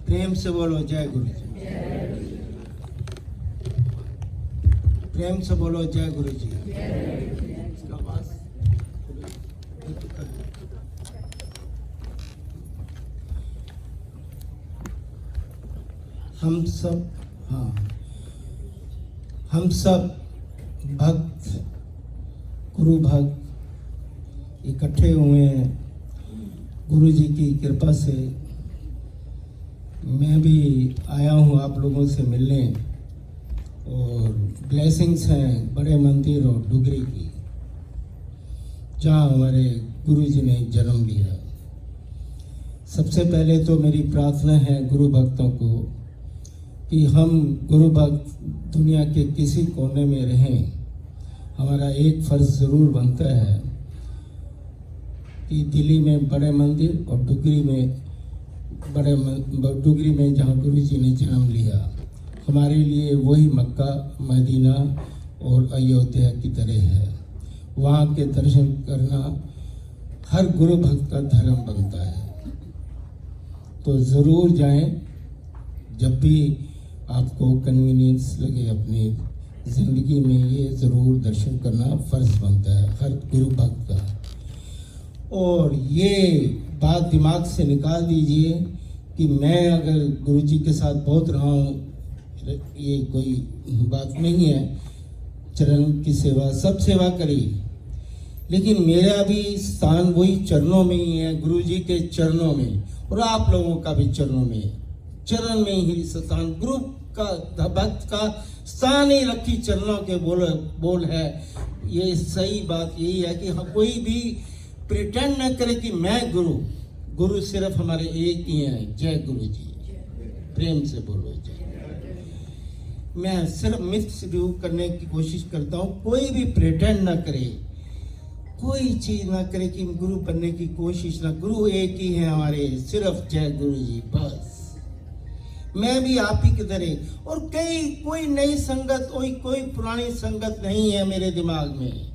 प्रेम से बोलो जय गुरु जी। प्रेम से बोलो जय गुरु जी। हम सब भक्त, गुरु भक्त इकट्ठे हुए हैं गुरु जी की कृपा से। मैं भी आया हूँ आप लोगों से मिलने, और ब्लेसिंग्स हैं बड़े मंदिर और डुगरी की, जहाँ हमारे गुरु जी ने जन्म लिया। सबसे पहले तो मेरी प्रार्थना है गुरु भक्तों को कि हम गुरु भक्त दुनिया के किसी कोने में रहें, हमारा एक फर्ज ज़रूर बनता है कि दिल्ली में बड़े मंदिर और डुगरी में जहाँ गुरु जी ने जन्म लिया, हमारे लिए वही मक्का, मदीना और अयोध्या की तरह है। वहाँ के दर्शन करना हर गुरु भक्त का धर्म बनता है। तो ज़रूर जाएं, जब भी आपको कन्वीनियंस लगे अपनी ज़िंदगी में, ये ज़रूर दर्शन करना फ़र्ज़ बनता है हर गुरु भक्त का। और ये बात दिमाग से निकाल दीजिए कि मैं अगर गुरु जी के साथ बहुत रहा हूँ, ये कोई बात नहीं है। चरण की सेवा, सब सेवा करी, लेकिन मेरा भी स्थान वही चरणों में ही है, गुरु जी के चरणों में, और आप लोगों का भी चरणों में, चरण में ही स्थान, गुरु का भक्त का स्थान ही रखी चरणों के बोल है। ये सही बात यही है कि हम कोई भी प्रिटेंड न करे कि मैं गुरु सिर्फ हमारे एक ही हैं। जय गुरु जी। प्रेम से बोलो जय। मैं सिर्फ मिथ्स रिव्यू करने की कोशिश करता हूँ, कोई भी प्रिटेंड न करे, कोई चीज ना करे कि गुरु बनने की कोशिश ना। गुरु एक ही है हमारे, सिर्फ जय गुरु जी बस। मैं भी आप ही की तरह, और कोई नई संगत, कोई पुरानी संगत नहीं है मेरे दिमाग में।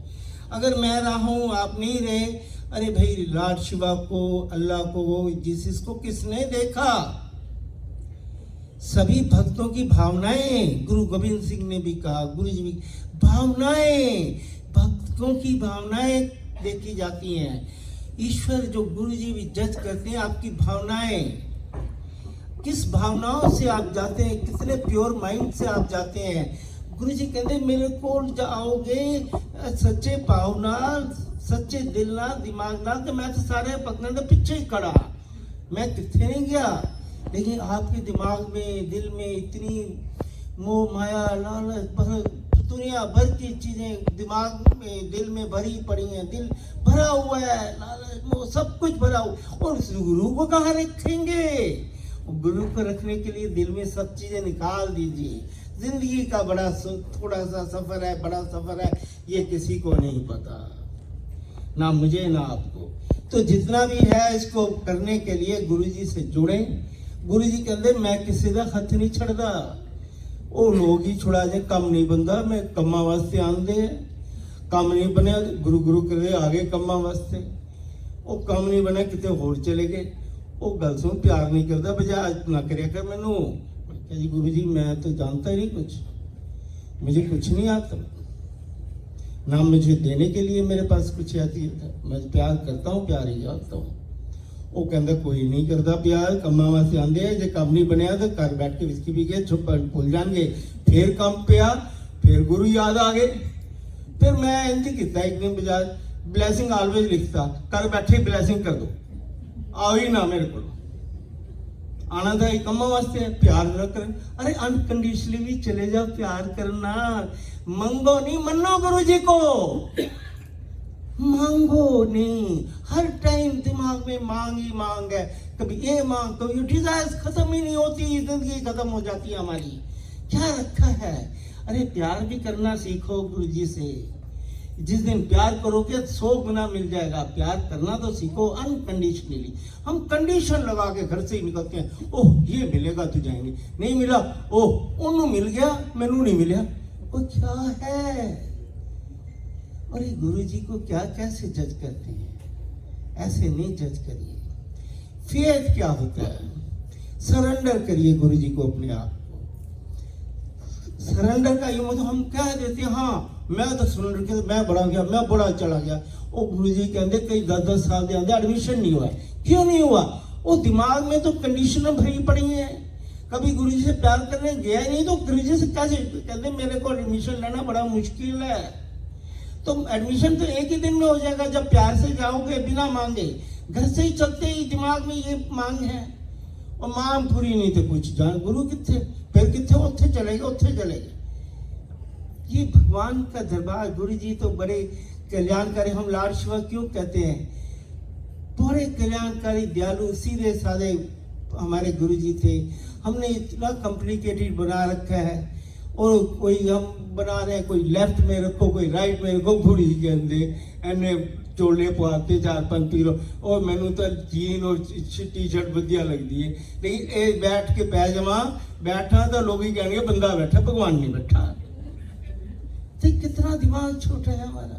अगर मैं रहा हूँ आप नहीं रहे, अरे भाई लॉर्ड शिवा को, अल्लाह को, वो जीसस को किसने देखा? सभी भक्तों की भावनाएं, गुरु गोविंद सिंह ने भी कहा, गुरु जी भी, भावनाएं, भक्तों की भावनाएं देखी जाती हैं। ईश्वर जो गुरु जी भी जज करते हैं आपकी भावनाएं, किस भावनाओं से आप जाते हैं, कितने प्योर माइंड से आप जाते हैं। गुरु जी कहते हैं मेरे को जाओगे सच्चे भावना, सच्चे दिल ना, दिमाग ना, तो मैं तो सारे भक्तों के पीछे ही खड़ा, मैं कितने नहीं गया। लेकिन आपके दिमाग में, दिल में इतनी मोह माया लालच, दुनिया भर की चीजें दिमाग में, दिल में भरी पड़ी हैं, दिल भरा हुआ है, लालच मोह सब कुछ भरा हुआ, और उस गुरु को कहाँ रखेंगे? गुरु को रखने के लिए दिल में सब चीजें निकाल दीजिए। जिंदगी का बड़ा थोड़ा सा सफर है, बड़ा सफर है, ये किसी को नहीं पता, ना मुझे ना आपको। तो जितना भी है इसको करने के लिए गुरु जी से जुड़े। गुरु जी कहते मैं किसी का हथ नहीं छड़दा, वो लोग ही छुड़ा जाए, कम नहीं बनता, मैं कम्मा वास्ते आंदे, कम नहीं बनया गुरु करे आगे कम्मा वास्ते, वो कम नहीं बना कितने होर चले गए, वो गल सुन प्यार नहीं करता, बजाय ना करे कर मैनू। जी गुरु जी मैं तो जानता ही नहीं कुछ, मुझे कुछ नहीं आता, ना मुझे देने के लिए मेरे पास कुछ आती है, मैं प्यार करता हूँ, प्यार ही जानता हूँ। वो कहता कोई नहीं करता प्यार, कम्मा वास्ते आंदे, जो कम नहीं बनया तो घर बैठ के विस्की पी के छुप भूल जाएंगे, फिर कम पिया, फिर गुरु याद आ गए। फिर मैं इंज किया एक दिन, बजाय ब्लैसिंग ऑलवेज लिखता, घर बैठे ब्लैसिंग कर दो, आओ ही ना मेरे को आना था, कम्मा वास्ते प्यार न कर। अरे अनकंडीशनली भी चले जाओ, प्यार करना, मंगो नहीं, मनो गुरु जी को, मांगो नहीं। हर टाइम दिमाग में मांग ही मांग है, कभी ये मांग, कभी डिजायर्स खत्म ही नहीं होती, जिंदगी खत्म हो जाती है हमारी। क्या रखा है? अरे प्यार भी करना सीखो गुरु जी से। जिस दिन प्यार करोगे 100 गुना मिल जाएगा। प्यार करना तो सीखो अनकंडीशनली। हम कंडीशन लगा के घर से ही निकलते हैं, ओह ये मिलेगा तो जाएंगे, नहीं मिला ओह उन्होंने मिल गया मैनू नहीं मिला। वो क्या है? और ये गुरु जी को क्या कैसे जज करते हैं? ऐसे नहीं जज करिए। फेथ क्या होता है? सरेंडर करिए गुरु जी को, अपने आप को सरेंडर का ये मतलब हम कह देते हैं हाँ मैं तो सरेंडर किया, मैं बड़ा गया, मैं बड़ा चला गया। वो गुरु जी कहते कई 10-10 साल के अंदर एडमिशन नहीं हुआ। क्यों नहीं हुआ? वो दिमाग में तो कंडीशन भरी पड़ी है, कभी गुरु जी से प्यार करने गया ही नहीं, तो गुरु जी से कैसे कहते मेरे को एडमिशन लेना बड़ा मुश्किल है। तो एडमिशन तो एक ही दिन में हो जाएगा जब प्यार से जाओगे, बिना मांगे। घर से ही चलते ही दिमाग में ये मांग है, और मांग पूरी नहीं थे कुछ जान गुरु कितने, फिर कितने उत्थे चलेगा, उत्थे चलेगा। ये भगवान का दरबार, गुरु जी तो बड़े कल्याणकारी, हम लाड शिवा क्यों कहते हैं, बड़े कल्याणकारी, दयालु, सीधे साधे हमारे गुरु जी थे। हमने इतना कॉम्प्लिकेटेड बना रखा है, और कोई हम बना रहे हैं, कोई लेफ्ट में रखो, कोई राइट में रखो, गुरु जी के अंदर एने चोले पवाते 4-5 किलो, और मैनू तो जीन और टी शर्ट बढ़िया लगती है, लेकिन ये बैठ के पैजामा बैठा तो लोग ही कहेंगे बंदा बैठा, भगवान नहीं बैठा। तो कितना दिमाग छोटा है हमारा,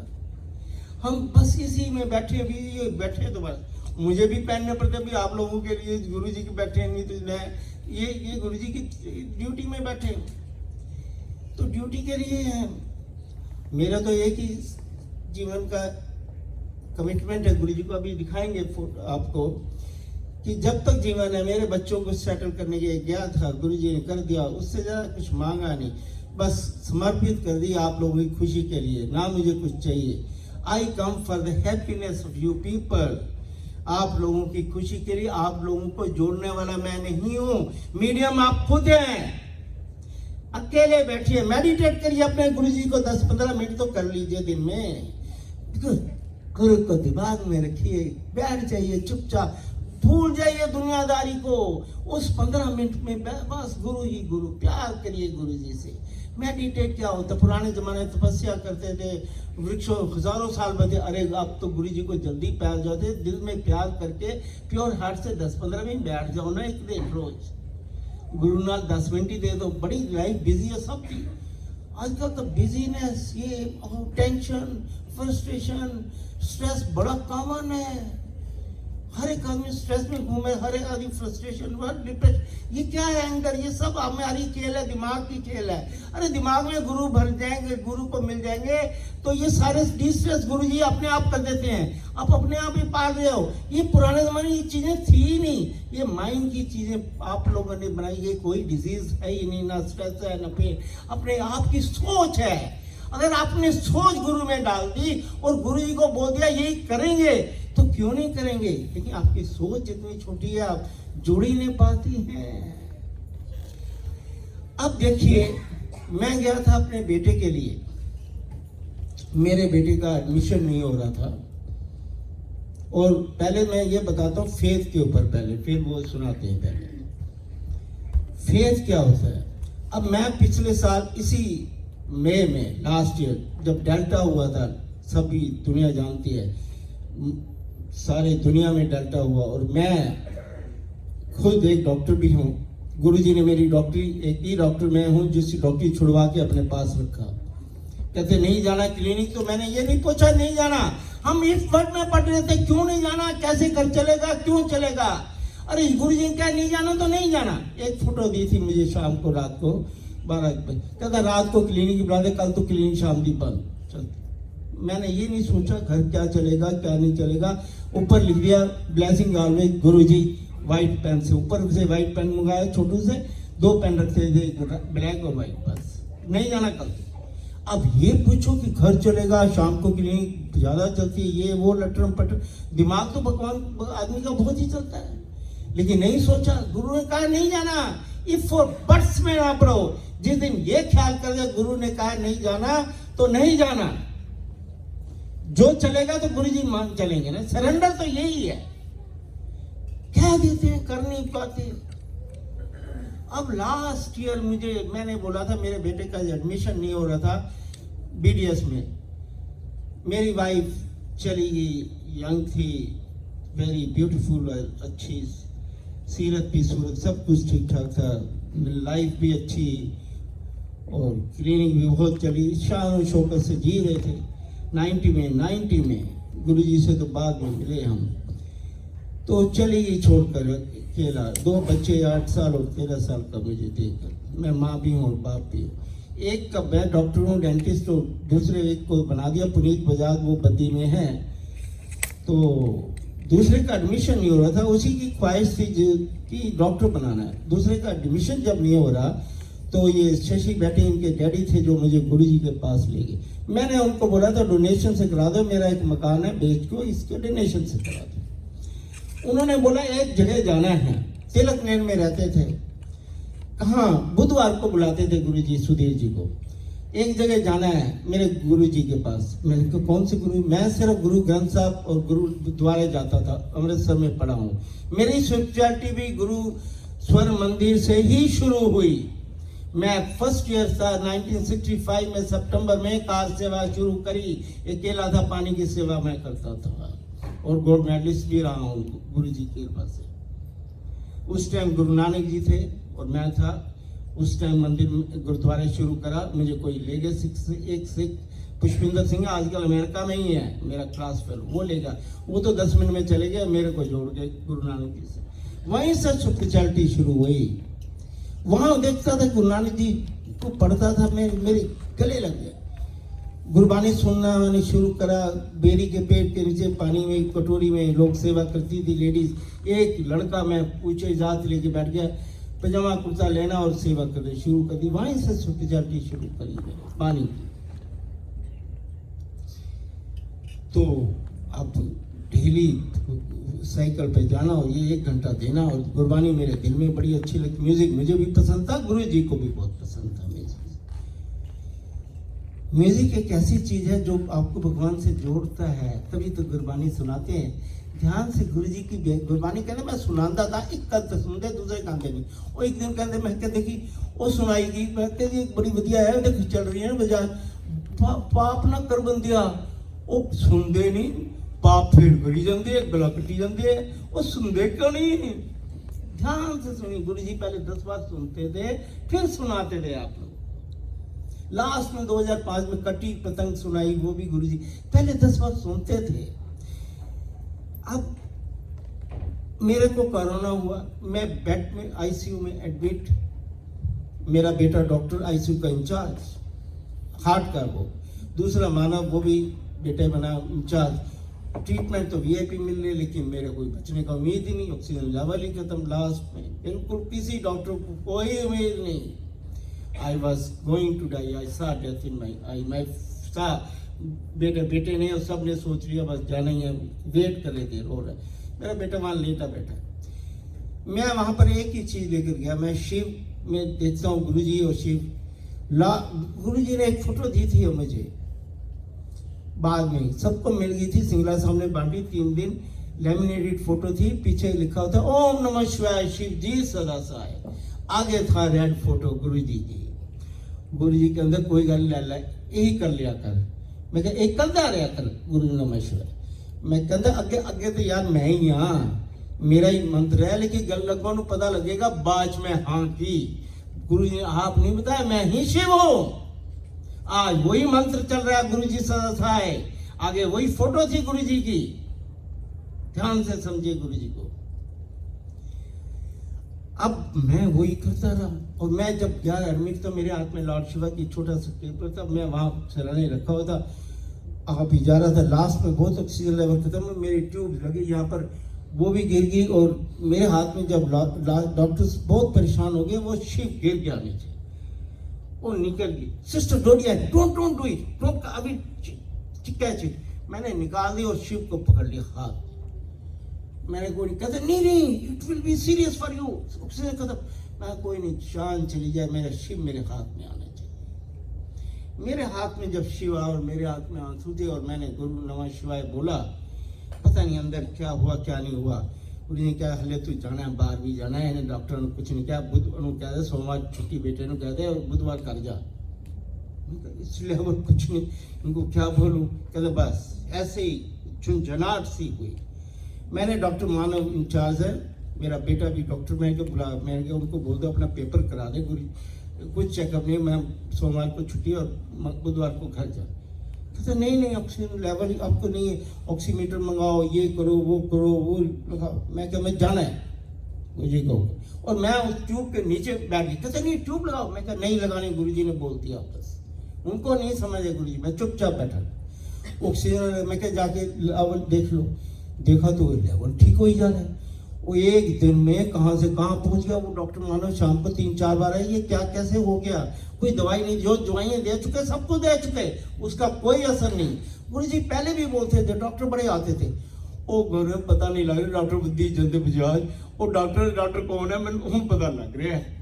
हम बस इसी में बैठे भी, ये बैठे तो बस मुझे भी पहनने पड़ते, भी आप लोगों के लिए गुरु जी के बैठे, नहीं तो ये गुरु जी की ड्यूटी में बैठे, तो ड्यूटी के लिए है। मेरा तो एक ही जीवन का कमिटमेंट है, गुरु जी को अभी दिखाएंगे आपको, कि जब तक जीवन है मेरे बच्चों को सेटल करने के लिए गया था, गुरु जी ने कर दिया, उससे ज़्यादा कुछ मांगा नहीं, बस समर्पित कर दिया आप लोगों की खुशी के लिए, ना मुझे कुछ चाहिए। I come for the happiness of you people, आप लोगों की खुशी के लिए, आप लोगों को जोड़ने वाला मैं नहीं हूं, मीडियम आप खुद हैं। अकेले बैठिए, मेडिटेट करिए, अपने गुरु जी को 10-15 मिनट तो कर लीजिए दिन में, गुरु को दिमाग में रखिए, बैठ जाइए चुपचाप, भूल जाइए दुनियादारी को, उस 15 मिनट में बस गुरु ही गुरु, प्यार करिए गुरु जी से। मेडिटेट क्या होता, पुराने जमाने तपस्या करते थे, वृक्षों हजारों साल बचे, अरे अब तो गुरु जी को जल्दी प्यार जाते, दिल में प्यार करके प्योर हार्ट से 10-15 मिनट बैठ जाओ ना एक दिन रोज, गुरु नाल 10 मिनट ही दे दो। बड़ी लाइफ बिजी है सबकी आजकल, तो बिजीनेस, ये टेंशन, फ्रस्ट्रेशन, स्ट्रेस बड़ा कॉमन है, हर एक आदमी स्ट्रेस में घूमे, हर एक आदमी फ्रस्ट्रेशन, डिप्रेशन, ये क्या है एंगर, ये सब हमारी खेल है, दिमाग की खेल है। अरे दिमाग में गुरु भर जाएंगे, गुरु को मिल जाएंगे तो ये सारे डिस्ट्रेस गुरु जी अपने आप कर देते हैं, आप अपने आप ही पाल रहे हो। ये पुराने जमाने ये चीजें थी ही नहीं, ये माइंड की चीजें आप लोगों ने बनाई, ये कोई डिजीज है ही नहीं, ना स्ट्रेस है ना पेन, अपने आप की सोच है। अगर आपने सोच गुरु में डाल दी और गुरु जी को बोल दिया यही करेंगे, तो क्यों नहीं करेंगे, लेकिन आपकी सोच इतनी छोटी है, आप जुड़ ही नहीं पाती हैं। अब देखिए, मैं गया था अपने बेटे के लिए, मेरे बेटे का एडमिशन नहीं हो रहा था, और पहले मैं ये बताता हूँ फेथ के ऊपर, पहले फिर वो सुनाते हैं। पहले फेथ क्या होता है। अब मैं पिछले साल इसी मई में, लास्ट ईयर, जब डेल्टा हुआ था, सभी दुनिया जानती है, सारे दुनिया में डेल्टा हुआ, और मैं खुद एक डॉक्टर भी हूँ, गुरुजी ने मेरी डॉक्टरी, एक ही डॉक्टर मैं हूँ जिसकी डॉक्टरी छुड़वा के अपने पास रखा। कहते नहीं जाना क्लिनिक, तो मैंने ये नहीं पूछा नहीं जाना, हम इस फर्क में पड़ रहे थे, क्यों नहीं जाना, कैसे कर चलेगा, क्यों चलेगा। अरे गुरुजी ने कहा नहीं जाना तो नहीं जाना। एक फोटो दी थी मुझे शाम को, रात को 12 बजे, कहता रात को क्लिनिक बुला दे, कल तो क्लिनिक शाम दी बंद चलती। मैंने ये नहीं सोचा घर क्या चलेगा क्या नहीं चलेगा, ऊपर लिख दिया ब्लेसिंग ऑलवेज गुरुजी, व्हाइट पेन से, ऊपर से व्हाइट पेन मंगाया, छोटू से 2 पेन रखते थे, ब्लैक और व्हाइट, बस नहीं जाना कल। अब ये पूछो कि घर चलेगा, शाम को क्लिनिक ज्यादा चलती है, ये वो लटरम पटर, दिमाग तो भगवान आदमी का बहुत ही चलता है, लेकिन नहीं सोचा। गुरु ने कहा नहीं जाना, इफ फॉर बट्स में ना पड़ो। जिस दिन ये ख्याल कर दिया गुरु ने कहा नहीं जाना तो नहीं जाना, जो चलेगा तो गुरु जी मान चलेंगे ना, सरेंडर तो यही है। कह देते हैं, कर नहीं पाते। अब लास्ट ईयर मैंने बोला था मेरे बेटे का एडमिशन नहीं हो रहा था बीडीएस में, मेरी वाइफ चली गई, यंग थी, वेरी ब्यूटीफुल, अच्छी सीरत भी, सूरत सब कुछ ठीक ठाक था, लाइफ भी अच्छी, और क्लिनिक भी बहुत चली, शान शौकत से जी रहे थे। 90 में गुरुजी से तो बाद में मिले हम। तो चली गई छोड़कर अकेला। 2 बच्चे 8 साल और 13 साल का मुझे देखकर। मैं माँ भी हूँ और बाप भी हूँ। एक का मैं डॉक्टर हूँ, डेंटिस्ट हूँ, दूसरे एक को बना दिया पुनीत बजाज, वो बद्दी में है। तो दूसरे का एडमिशन नहीं हो रहा था, उसी की ख्वाहिश थी कि डॉक्टर बनाना है। दूसरे का एडमिशन जब नहीं हो रहा तो ये शशि बैठे इनके डैडी थे जो मुझे गुरुजी के पास ले गए। मैंने उनको बोला था डोनेशन से करा दो, मेरा एक मकान है बेच को, इसको डोनेशन से करा दो। उन्होंने बोला एक जगह जाना है, तिलक नैन में रहते थे। कहाँ? बुधवार को बुलाते थे गुरुजी सुधीर जी को, एक जगह जाना है मेरे गुरुजी के पास। मैंने कहा कौन से गुरु? मैं सिर्फ गुरु ग्रंथ साहब और गुरुद्वारे जाता था, अमृतसर में पढ़ा हूँ। मेरी स्पिरिचुअलिटी भी गुरु स्वर मंदिर से ही शुरू हुई। मैं फर्स्ट ईयर था 1965 में, सितंबर में कार सेवा शुरू करी। अकेला था, पानी की सेवा मैं करता था और गोल्ड मेडलिस्ट भी रहा हूँ गुरु जी की कृपा से। उस टाइम गुरु नानक जी थे और मैं था। उस टाइम मंदिर गुरुद्वारे शुरू करा, मुझे कोई ले गया। एक सिख पुष्पिंदर सिंह आजकल अमेरिका में ही है, मेरा क्लास फेलो, वो ले गया। वो तो 10 मिनट में चले गए, मेरे को जोड़ गए गुरु नानक जी से। वहीं से स्पिरिचुअलिटी शुरू हुई। वहां देखता था गुरु नानक जी को पढ़ता था, मेरे गले लग गया। गुरबानी सुनना मैंने शुरू करा। बेरी के पेड़ के नीचे पानी में कटोरी में लोग सेवा करती थी लेडीज। एक लड़का मैं पूछे इजाजत लेके बैठ गया, पजामा कुर्ता लेना और सेवा करनी शुरू कर दी। वहीं से स्पिरिचुअलिटी शुरू करी मैंने पानी की। तो अब डेली साइकिल पे जाना और ये 1 घंटा देना, और गुरबानी मेरे दिल में बड़ी अच्छी लगती। म्यूजिक मुझे भी पसंद था, गुरु जी को भी बहुत पसंद था म्यूजिक। म्यूजिक एक ऐसी चीज है जो आपको भगवान से जोड़ता है, तभी तो गुरबानी सुनाते हैं। ध्यान से गुरु जी की गुरबानी कहते मैं सुनाता था, एक कान से सुनते दूसरे कान से नहीं। और एक दिन कहते मैं कहते कि वो सुनाई गई, मैं कहते बड़ी बढ़िया है, देख चल रही है बजाय पाप ना कर बंदिया। वो सुनते नहीं, पाप फिर करी जाते है, गला कटी जाते है, वो सुनते क्यों नहीं? ध्यान से सुनिए। गुरु जी पहले 10 बार सुनते थे, फिर सुनाते थे आप लोग। लास्ट में 2005 में कटी पतंग सुनाई, वो भी गुरु जी पहले 10 बार सुनते थे। अब मेरे को कोरोना हुआ, मैं बेड में आईसीयू में एडमिट। मेरा बेटा डॉक्टर आईसीयू का इंचार्ज, हार्ट का, वो दूसरा मानव वो भी बेटे बना इंचार्ज। ट्रीटमेंट तो वीआईपी मिल रही, लेकिन मेरे कोई बचने का उम्मीद ही नहीं। ऑक्सीजन लेवल ही खत्म लास्ट में, बिल्कुल किसी डॉक्टर को कोई उम्मीद नहीं। I was going to die, I saw death इन माई आई। मैं सा बेटे ने और सब ने सोच लिया बस जाना ही है, वेट कर रहे थे, रो रहे। मेरा बेटा वहां लेटा बैठा। मैं वहां पर एक ही चीज लेकर गया, मैं शिव में देखता हूँ गुरु जी और शिव। गुरु जी ने एक फोटो दी थी मुझे, बाद में सबको मिल गई थी, सिंगला सामने बांटी। 3 दिन लेमिनेटेड फोटो थी, पीछे लिखा होता ओम नमः शिवाय शिव जी सदा सहाय। आगे था रेड फोटो गुरु जी की। गुरु जी के अंदर कोई गल ला यही कर लिया कर। मैं कहा एक करता रहा कर गुरु नमः शिवाय। मैं कहता अगे अगे तो यार मैं ही हाँ, मेरा ही मंत्र है, लेकिन गल लगवा नू पता लगेगा बाज में हाँ की। गुरु जी ने आप नहीं बताया, मैं ही शिव हूं। आज वही मंत्र चल रहा है, गुरु जी सदा है। आगे वही फोटो थी गुरु जी की। ध्यान से समझिए गुरु जी को। अब मैं वही करता रहा, और मैं जब गया एडमिट तो मेरे हाथ में लॉर्ड शिवा की छोटा सा पेपर था, मैं वहां चलाने रखा हुआ था। आप ही जा रहा था, लास्ट में बहुत ऑक्सीजन लेवल खत्म, मेरी ट्यूब लगी यहाँ पर, वो भी गिर गई। और मेरे हाथ में जब डॉक्टर्स बहुत परेशान हो गए, वो शिव गिर गया नीचे, वो निकल गई। Sister Dodiya don't do it, don't, अभी कैच इट। मैंने निकाल दी और शिव को पकड़ लिया हाथ। मैंने कोई कहते नहीं it will be serious for you, oxygen खत्म। मैं कोई नहीं, जान चली जाए, मेरा शिव मेरे हाथ में आना चाहिए। मेरे हाथ में जब शिव आया और मेरे हाथ में आंसू थे और मैंने गुरु नमः शिवाय बोला, पता नहीं अंदर क्या हुआ क्या नहीं हुआ। उन्होंने क्या हले तू जाना है, बाहर भी जाना है। डॉक्टर ने कुछ नहीं कहा, कहते सोमवार छुट्टी बेटे ने कहते और बुधवार कर जा, इसलिए और कुछ नहीं। उनको क्या बोलूं, कहते बस ऐसे ही झुंझुनाहट सी हुई। मैंने डॉक्टर मानव इंचार्ज है, मेरा बेटा भी डॉक्टर, मैंने बुला, मैंने उनको बोल दो अपना पेपर करा दे, कुछ चेकअप नहीं, मैं सोमवार को छुट्टी और बुधवार को घर जा। कहते नहीं नहीं ऑक्सीजन लेवल आपको नहीं है, ऑक्सीमीटर मंगाओ, ये करो वो लगाओ। मैं क्या मैं जाना है मुझे कहो, और मैं उस ट्यूब के नीचे बैठ गई। कहते नहीं ट्यूब लगाओ। मैं क्या नहीं लगानी, गुरुजी ने बोल दिया बस, उनको नहीं समझे गुरुजी। मैं चुपचाप बैठा, ऑक्सीजन मैं क्या जाके लेवल देख लो, देखा तो लेवल ठीक हो ही जा रहा है। वो एक दिन में कहाँ से कहाँ पहुंच गया। वो डॉक्टर मानो शाम को 3-4 बार है, ये क्या कैसे हो गया, कोई दवाई नहीं, जो दवाइयाँ दे चुके सबको दे चुके, उसका कोई असर नहीं। गुरुजी पहले भी बोलते थे, डॉक्टर बड़े आते थे, ओ गुरु पता नहीं लग रहा डॉक्टर बुद्धि जंद बजाज, वो डॉक्टर कौन है मैंने हूँ पता लग रहा है।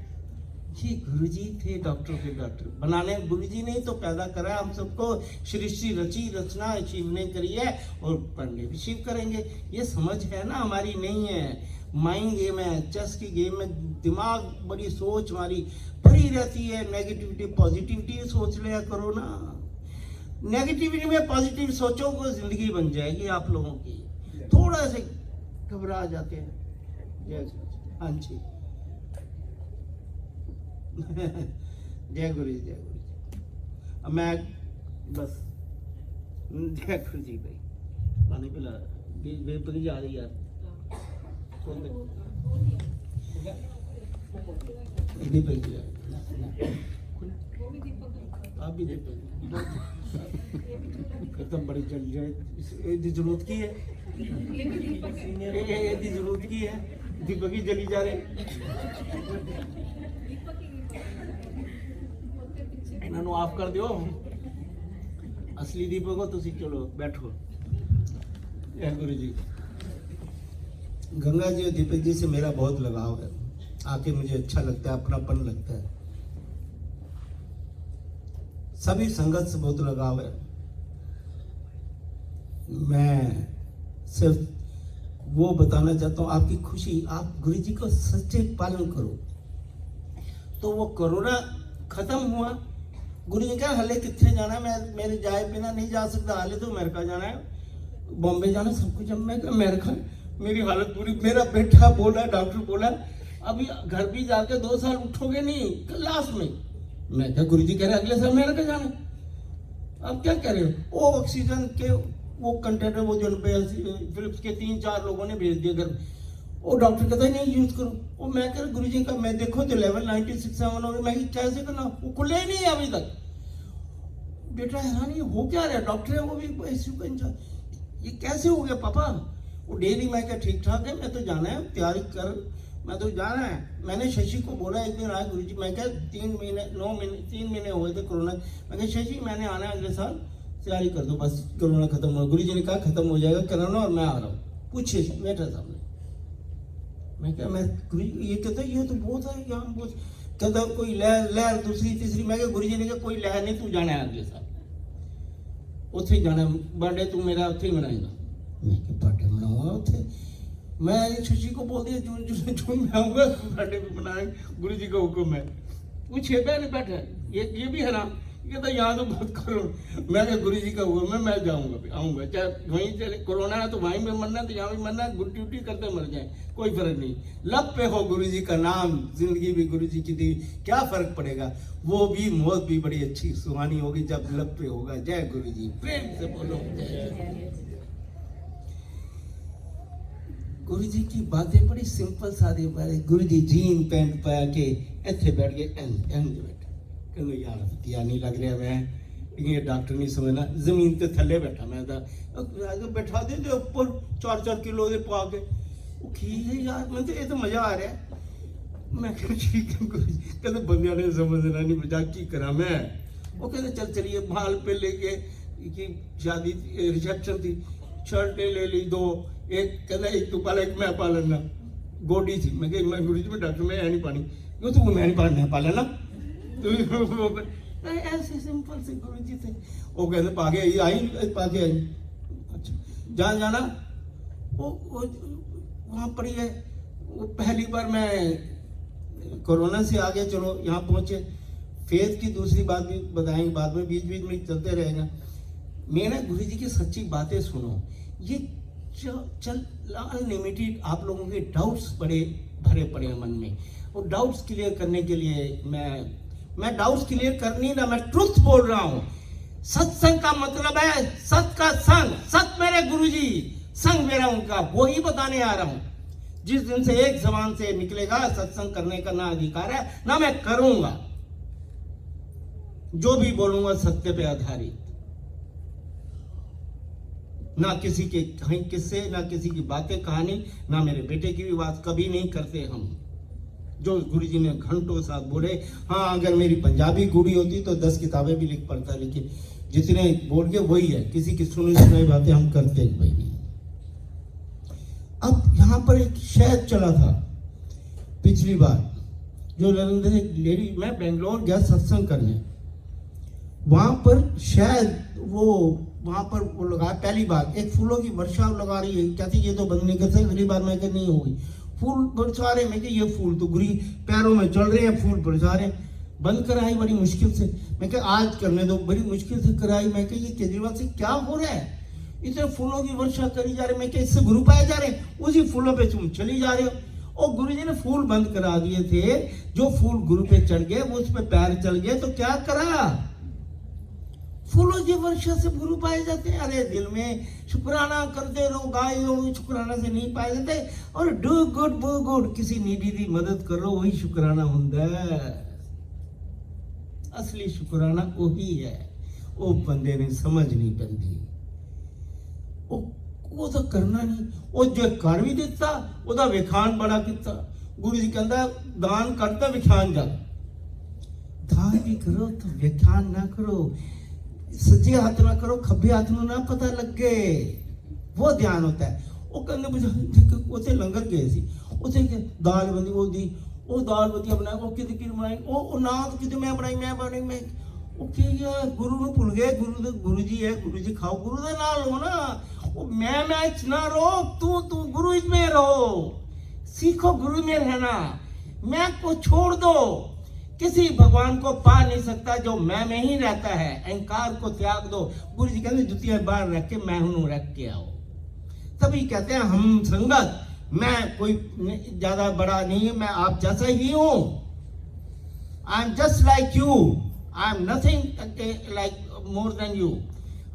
जी गुरुजी थे डॉक्टर के डॉक्टर बनाने, गुरुजी ने तो पैदा करा हम सबको। सृष्टि रची रचना शिव ने करी है, और पढ़ने भी शिव करेंगे। ये समझ है ना हमारी नहीं है। माइंड गेम है, चेस की गेम में दिमाग बड़ी सोच हमारी भरी रहती है। नेगेटिविटी पॉजिटिविटी सोच लिया करो ना, नेगेटिविटी में पॉजिटिव सोचो को जिंदगी बन जाएगी आप लोगों की। थोड़ा से घबरा जाते हैं। जय हाँ जी जय गुरु जी, जय गुरु जी। अब मैं बस जय गुरु जी भाई, पानी पिला बेपरी जा रही यार। आप भी देखो खत्म बड़ी जल जाए, जरूरत की है, जरूरत की है, दीपक ही जली जा रहे। इन्होंने ऑफ कर दियो, असली दीपक हो तुसी। चलो बैठो। जय गुरु जी। गंगा जी और दीपक जी से मेरा बहुत लगाव है, आके मुझे अच्छा लगता है, अपनापन लगता है। सभी संगत से बहुत लगाव है। मैं सिर्फ वो बताना चाहता हूँ, आपकी खुशी, आप गुरु जी को सच्चे पालन करो। तो वो कोरोना खत्म हुआ, गुरु जी कहा हले कितने जाना है, मैं मेरे जाए बिना नहीं जा सकता, हाले तो अमेरिका जाना है, बॉम्बे जाना सब कुछ। मैं अमेरिका, मेरी हालत पूरी। मेरा बेटा बोला, डॉक्टर बोला अभी घर भी जाके 2 साल उठोगे नहीं लास्ट में। मैं क्या गुरु जी कह रहे अगले साल अमेरिका जाना, अब क्या कह रहे हो। वो ऑक्सीजन के वो कंटेनर, वो जो फिलिप्स के 3-4 लोगों ने भेज दिया घर। वो डॉक्टर कहता है नहीं यूज करो। वो मैं कह गुरु जी का, मैं देखो तो लेवल 96-7 हो गया। मैं कैसे करना, वो खुले ही नहीं अभी तक। बेटा हैरानी हो क्या रहा है, डॉक्टर है वो भी ICU का इंचार्ज, ये कैसे हो गया पापा। वो डेली मैं क्या ठीक ठाक है, मैं तो जाना है, तैयारी कर, मैं तो जाना है। मैंने शशि को बोला एक दिन आया गुरु जी, मैं क्या 3 महीने हुए थे कोरोना। मैं क्या शशि मैंने आना है अगले साल, तैयारी कर दो बस, कोरोना खत्म हो। गुरु जी ने कहा खत्म हो जाएगा कोरोना और मैं आ रहा हूँ। पूछे बैठा सामने, मैं क्या मैं गुरु ये कहता ये तो बहुत है यहाँ बहुत, कहता कोई लहर दूसरी तीसरी। मैं क्या गुरु जी ने कहा कोई लहर नहीं, तू जाना है अगले साल, उत्थे जाना बर्थडे तू मेरा उत्थे ही मनाएगा। मैं क्या बर्थडे मनाऊंगा उत्थे, मैं शशि को बोल दिया जून में आऊंगा, बर्थडे भी मनाएंगे, गुरु जी का हुक्म है। वो 6 महीने बैठा है, ये भी है ना, कहता यहाँ तो बहुत करो। मैं क्या गुरु जी का हुआ मैं जाऊंगा, आऊंगा, चाहे वहीं चले कोरोना है तो वहीं में मरना, तो यहाँ भी मरना, ड्यूटी करते मर जाए, कोई फर्क नहीं। लब पे हो गुरु जी का नाम, जिंदगी भी गुरु जी की दी, क्या फर्क पड़ेगा। वो भी मौत भी बड़ी अच्छी सुहानी होगी जब लब पे होगा। जय गुरु जी, प्रेम से बोलो जय। गुरु जी की बातें बड़ी सिंपल सादी बातें। गुरु जी जीन पैंट पा के इतने बैठ गए, कहते यार दिया नहीं लग रहा, मैं ये डॉक्टर नहीं समझना, जमीन के थले बैठा मैं बैठा दे ऊपर 4-4 किलो दे पा के। ठीक है यार, मैं तो ये तो मजा आ रहा है। मैं ठीक है गुरु जी, कहते बंदिया ने समझना नहीं, मजाक की करा मैं। वो कहते चल चलिए, माल पे लेके की शादी रिसेप्शन थी, शर्टें ले ली 2, एक कहना एक तू पाला एक मैं पाल लेना, गोडी थी। मैं गुरु जी में डॉक्टर मैं नहीं पानी, क्यों तू मैं नहीं पालना, पा लेना। ऐसे सिंपल से गुरु जी थे। वो कहते पाके आई, पाके आई। अच्छा जहाँ जाना वो वहाँ पड़ी है। वो पहली बार मैं कोरोना से आगे चलो यहाँ पहुँचे। फेथ की दूसरी बात भी बताएंगे बाद में, बीच बीच में चलते रहेगा। मेरा गुरु जी की सच्ची बातें सुनो, ये चल अनलिमिटेड। आप लोगों के डाउट्स बड़े भरे पड़े हैं मन में, वो डाउट्स क्लियर करने के लिए मैं डाउट्स क्लियर करनी ना, मैं ट्रुथ बोल रहा हूँ। सत्संग का मतलब है सत का संग, सत मेरे गुरुजी, संग मेरा उनका, वो ही बताने आ रहा हूं। जिस दिन से एक जबान से निकलेगा सत्संग करने का ना अधिकार है ना मैं करूंगा, जो भी बोलूंगा सत्य पे आधारित, ना किसी के कहीं किस्से, ना किसी की बातें कहानी, ना मेरे बेटे की भी बात कभी नहीं करते हम। जो गुरुजी ने घंटों साथ बोले, हाँ अगर मेरी पंजाबी गुड़ी होती तो 10 किताबें भी लिख पड़ता, लेकिन जितने बोल के वही है, किसी की सुनी सुनाई बातें हम करते भाई नहीं। अब यहाँ पर एक शायद चला था पिछली बार, जो लंदन से एक लेडी, मैं बेंगलोर गया सत्संग करने, वहां पर शायद वो वहां पर वो लगा पहली बार एक फूलों की वर्षा लगा रही है, कहती ये तो बंद नहीं कर सकते, अगली बार मैं कह नहीं होगी, फूल बरसा रहे, मैं ये फूल तो गुरी पैरों में चल रहे हैं, फूल बरसा रहे, बंद कराई बड़ी मुश्किल से, मैं कह आज करने दो, बड़ी मुश्किल से कराई, मैं कह ये केजरीवाल से क्या हो रहा है, इतने फूलों की वर्षा करी जा रहे, मैं कह इससे गुरु पाए जा रहे, उसी फूलों पे तुम चली जा रहे हो। और गुरुजी ने फूल बंद करा दिए थे, जो फूल गुरु पे चढ़ गए वो उस पे पैर चल गए, तो क्या करा, फूलों की वर्षा से गुरु पाए जाते हैं। अरे दिल में शुक्राना करते रहो, गाय हो, शुक्राना से नहीं पाए जाते। और डू गुड, किसी नीडी की मदद करो, वही शुक्राना होता है, असली शुक्राना वही है। वो बंदे ने समझ नहीं पैंदी, वो तो करना नहीं, वो जो कर भी दिता ਉਹਦਾ ਵਿਖਾਣ बड़ा किता। गुरु जी कहता दान करता विख्यान जा, दान भी करो तो विख्यान ना करो, सज्जे हाथ ना करो, खब्बे हाथ में ना पता लगे, वो ध्यान होता है। वो कहते उसे लंगर गए सी, उसे दाल बंदी वो दी, वो दाल बंदी बनाई, वो कि बनाई, वो ना कि मैं बनाई मैं ਉਹ ਕੀ ਹੈ, ਗੁਰੂ ਨੂੰ ਭੁੱਲ ਗਏ, ਗੁਰੂ ਜੀ ਹੈ, ਗੁਰੂ ਜੀ ਖਾਓ, ਗੁਰੂ ਦੇ ਨਾਲ ਹੋ ना, वो मैं ਚ ना रहो, तू गुरु में रहो, सीखो गुरु में रहना, मैं को छोड़ दो, किसी भगवान को पा नहीं सकता जो मैं में ही रहता है, अहंकार को त्याग दो। गुरु जी कहते जुतियां बाहर रख के मैं हूं रख के आओ। तभी कहते हैं हम संगत, मैं कोई ज्यादा बड़ा नहीं है, मैं आप जैसा ही हूं, आई am just like you, I am nothing like more than you.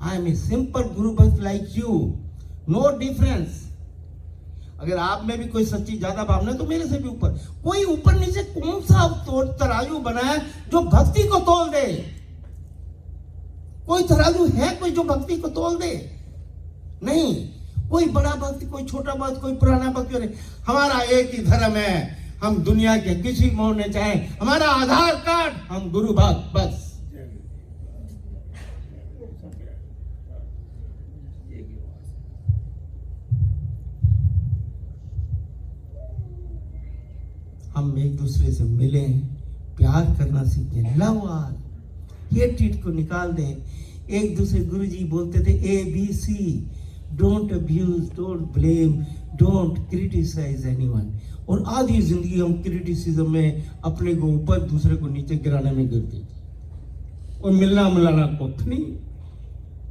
I am a simple Guru Bhakt like you. No difference. अगर आप में भी कोई सच्ची ज्यादा भावना तो मेरे से भी ऊपर, कोई ऊपर नीचे कौन सा तराजू बनाया जो भक्ति को तोल दे? कोई तराजू है कोई जो भक्ति को तोल दे? नहीं, कोई बड़ा भक्त, कोई छोटा भक्त, कोई पुराना भक्त, हमारा एक ही धर्म है, हम दुनिया के किसी में होने चाहे, हमारा आधार कार्ड हम गुरु भक्त बस। हम एक दूसरे से मिले, प्यार करना सीखें, लव ऑल, हेट को निकाल दें। एक दूसरे गुरुजी बोलते थे ABC, don't abuse, don't blame, don't criticise anyone. और आधी जिंदगी हम क्रिटिसिज्म में अपने को ऊपर दूसरे को नीचे गिराने में गिरते थे। और मिलना मिलाना कुछ नहीं,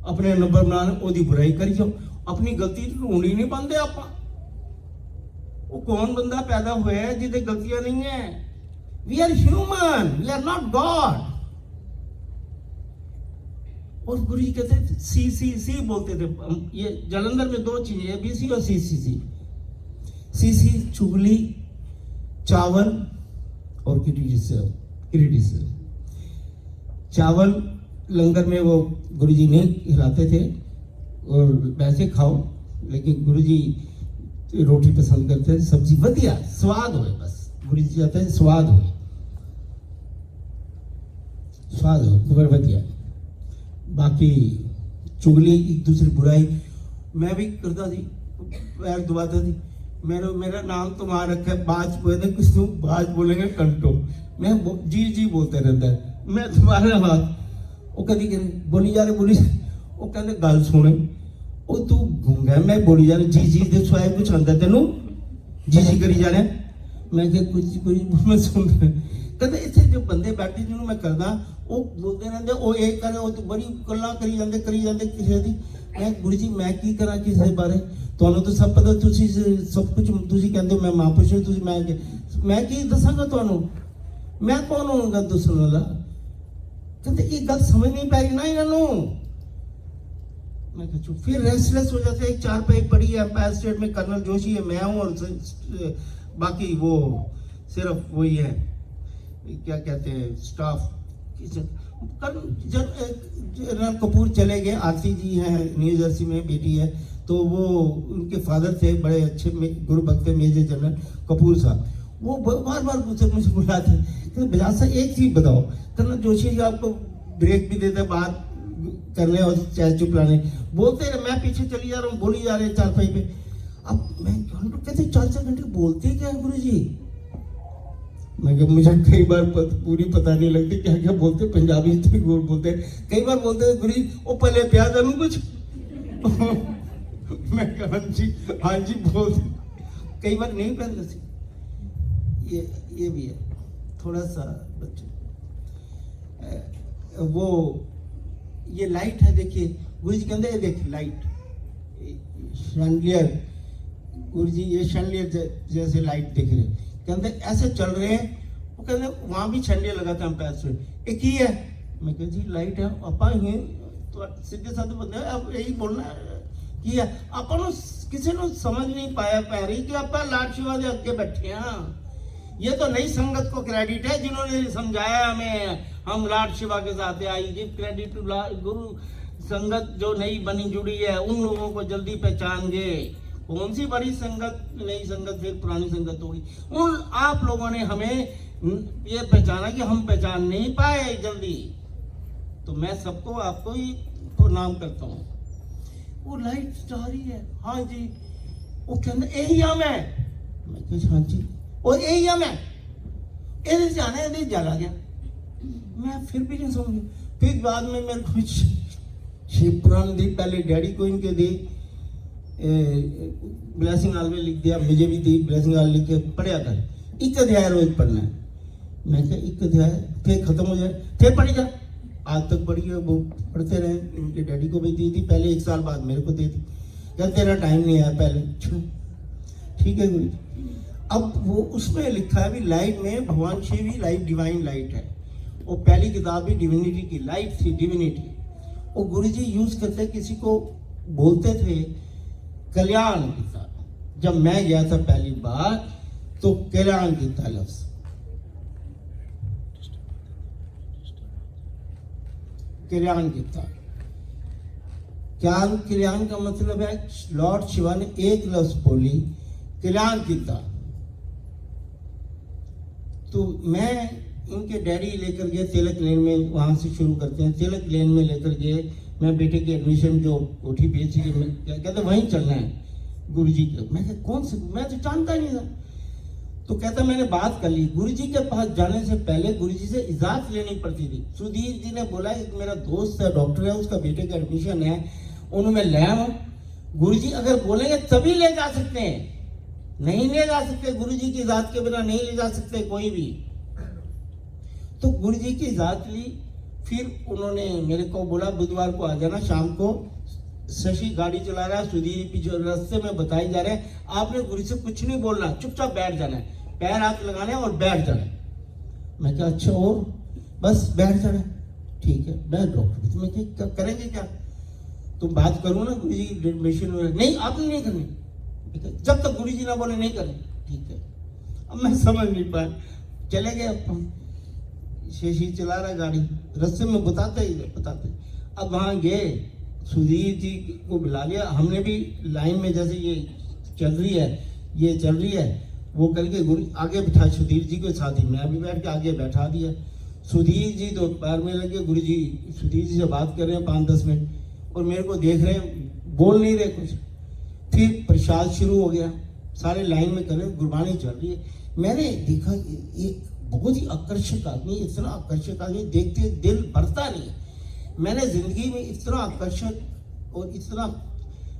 अपने नंबर बनाने ओदी बुराई करी जाओ, अपनी गलती ढूंढ ही नहीं पाते आप। वो कौन बंदा पैदा हुआ है जिसे गलतियां नहीं है? We are human, we are not God. और गुरु जी कहते थे CCC बोलते थे, ये जालंधर में 2 चीजें ABC और CCC। CC चुगली, चावल और क्रिटिसिज्म। चावल लंगर में वो गुरुजी नहीं खिलाते थे, और वैसे खाओ, लेकिन गुरुजी रोटी पसंद करते थे, सब्जी बढ़िया स्वाद होए, बस गुरुजी चाहते हैं स्वाद होए, स्वाद हो बढ़िया। बाकी चुगली, एक दूसरी बुराई मैं भी करता थी, पैर दबाता थी, मेरा नाम तुम्हारा रखा है बाज, बोले कुछ तुम बाज बोलेंगे कंटो, मैं जी बोलते रहता है, मैं तुम्हारा हाथ, वो कभी बोली जा रहे, वो कहते गल सुने, वो तू घूंगा, मैं बोली जा रही जी दे सुआए कुछ आंदा तेनू जी करी जा रहे, मैं कुछ मैं सुन रहा, कहते इतने जो बंदे बैठे जिन्होंने मैं करदा, वो बोलते रहते, वो एक करे, वो तो बड़ी गल्लां करी जाते किसी दी। मैं गुरु जी मैं की करा किसी बारे, ਤੁਹਾਨੂੰ तो सब पता, ਤੁਸੀਂ सब कुछ ਤੁਸੀਂ ਕਹਿੰਦੇ हो मैं महापुरुष, ਤੁਸੀਂ मैं की दसांगा ਤੁਹਾਨੂੰ, मैं कौन होऊंगा ਦੱਸਣ वाला? कहते ये गल समझ नहीं पा रही ना इन्हों। मैं कहा चुप। फिर रेस्टलेस हो जाते, एक चारपाई पड़ी है एम्पायर स्टेट में, कर्नल जोशी है, मैं हूँ, और बाकी वो सिर्फ वही है, क्या कहते हैं, स्टाफ। जनरल कपूर चले गए, आरती जी हैं न्यू जर्सी में, बेटी है, तो वो उनके फादर थे बड़े अच्छे गुरु भक्त मेजर जनरल कपूर साहब। वो बार बार मुझे बुलाते, बजाज साहब एक चीज बताओ, कर्नल जोशी जी आपको ब्रेक भी देते बात करने और चाय चुप लाने, बोलते रहे, मैं पीछे चली जा रहा हूँ, बोली जा रहे हैं चारपाई पे। अब मैं कहते 4-4 घंटे बोलते क्या है गुरु जी? मैं कहा मुझे कई बार पूरी पता नहीं लगती क्या क्या बोलते, पंजाबी इतनी गोल बोलते हैं, कई बार बोलते हैं गुरु जी वो पहले प्याज करूँ कुछ। मैं कहा हाँ जी बोल, कई बार नहीं पहनते। ये भी है थोड़ा सा बच्चे। वो ये लाइट है, देखिए गुरु जी कहते हैं, देखिए लाइट शैंडलियर, गुरु जी ये शैंडलियर जैसे लाइट दिख रहे, कहते ऐसे चल रहे हैं। वो कहते वहां भी शैंडलियर लगाते हैं पैर से, एक ही है। मैं कह जी लाइट है अपा ही तो सीधे साधे बंदे अब यही बोलना कि है अपन किसी ने समझ नहीं पाया पा रही कि आप लाड शिवा के अगे बैठे हैं। ये तो नई संगत को क्रेडिट है जिन्होंने समझाया हमें, हम लाड शिवा के साथ आई गिव क्रेडिट टू गुरु। संगत जो नई बनी जुड़ी है उन लोगों को जल्दी पहचान गए। कौन सी बड़ी संगत, नई संगत फिर पुरानी संगत होगी। उन आप लोगों ने हमें ये पहचाना कि हम पहचान नहीं पाए जल्दी, तो मैं सबको आपको ही प्रणाम करता हूँ। वो लाइट जा रही है, हाँ जी, वो कहते यही हम है। मैं कहा हाँ जी, और यही हम है, इधर जाना है, इधर जला गया। मैं फिर भी नहीं समझ। फिर बाद में मेरे को शिवपुराण दी, पहले डैडी को इनके दी, ब्लेसिंग ऑल में लिख दिया, मुझे भी दी ब्लेसिंग ऑल लिख के पढ़िया कर, एक अध्याय रोज पढ़ना है। मैं क्या एक अध्याय फिर खत्म हो जाए फिर पढ़ी जा, आज तक पढ़ी है। वो पढ़ते रहे, इनके डैडी को भी दी थी, पहले 1 साल बाद मेरे को दी थी, क्या तेरा टाइम नहीं आया पहले। ठीक है गुरु जी। अब वो उसमें लिखा है भी लाइट में भगवान शिव ही लाइट, डिवाइन लाइट है। वो पहली किताब भी डिविनिटी की लाइट थी, डिविनिटी। वो गुरु जी यूज करते, किसी को बोलते थे कल्याण गीता। जब मैं गया था पहली बार तो कल्याण गीता लफ्ज, कल्याण गीता, ज्ञान कल्याण का मतलब है लॉर्ड शिवा ने एक लफ्ज बोली कल्याण गीता। तो मैं इनके डैडी लेकर गए तिलक लेन में, वहां से शुरू करते हैं, तिलक लेन में लेकर गए। मैं बेटे की एडमिशन जो कोठी बेची कहते वहीं चलना है गुरु जी के। मैं कौन से, मैं तो जानता ही नहीं था। तो कहता मैंने बात कर ली, गुरु जी के पास जाने से पहले गुरु जी से इजाजत लेनी पड़ती थी। सुधीर जी ने बोला एक मेरा दोस्त है डॉक्टर है, उसका बेटे का एडमिशन है, उन्होंने ले आऊं। गुरु जी अगर बोलेंगे तभी ले जा सकते हैं, नहीं ले जा सकते। गुरु जी की इजाजत के बिना नहीं ले जा सकते कोई भी। तो गुरु जी की इजाजत ली। फिर उन्होंने मेरे को बोला बुधवार को आ जाना शाम को, शशि गाड़ी चला रहा है, सुधीर पीछे रास्ते में बताई जा रहे हैं, आपने गुरु से कुछ नहीं बोलना, चुपचाप बैठ जाना है, पैर हाथ लगाने और बैठ जाना है। मैं क्या अच्छा और बस बैठ जाना है, ठीक है बैठ डॉक्टर। तो मैं क्या करेंगे क्या, तुम बात करो ना गुरु जी एडमिशन में, नहीं आपने नहीं करनी, जब तक गुरु जी ना बोले नहीं करनी, ठीक है। अब मैं समझ नहीं पाया, चले गए। शेषी चला रहा गाड़ी, रास्ते में बताते अब वहां गए, सुधीर जी को बुला लिया। हमने भी लाइन में जैसे ये चल रही है वो करके गुरु आगे बिठा, सुधीर जी को साथ ही मैं भी बैठ के आगे बैठा दिया। सुधीर जी तो पैर में लगे, गुरु जी सुधीर जी से बात कर रहे हैं 5-10 मिनट और मेरे को देख रहे हैं, बोल नहीं रहे कुछ। फिर प्रसाद शुरू हो गया, सारे लाइन में कर रहे, गुरबानी चल रही है। मैंने देखा ये बहुत ही आकर्षक आदमी, इतना आकर्षक आदमी देखते दिल भरता नहीं। मैंने जिंदगी में इतना आकर्षक और इतना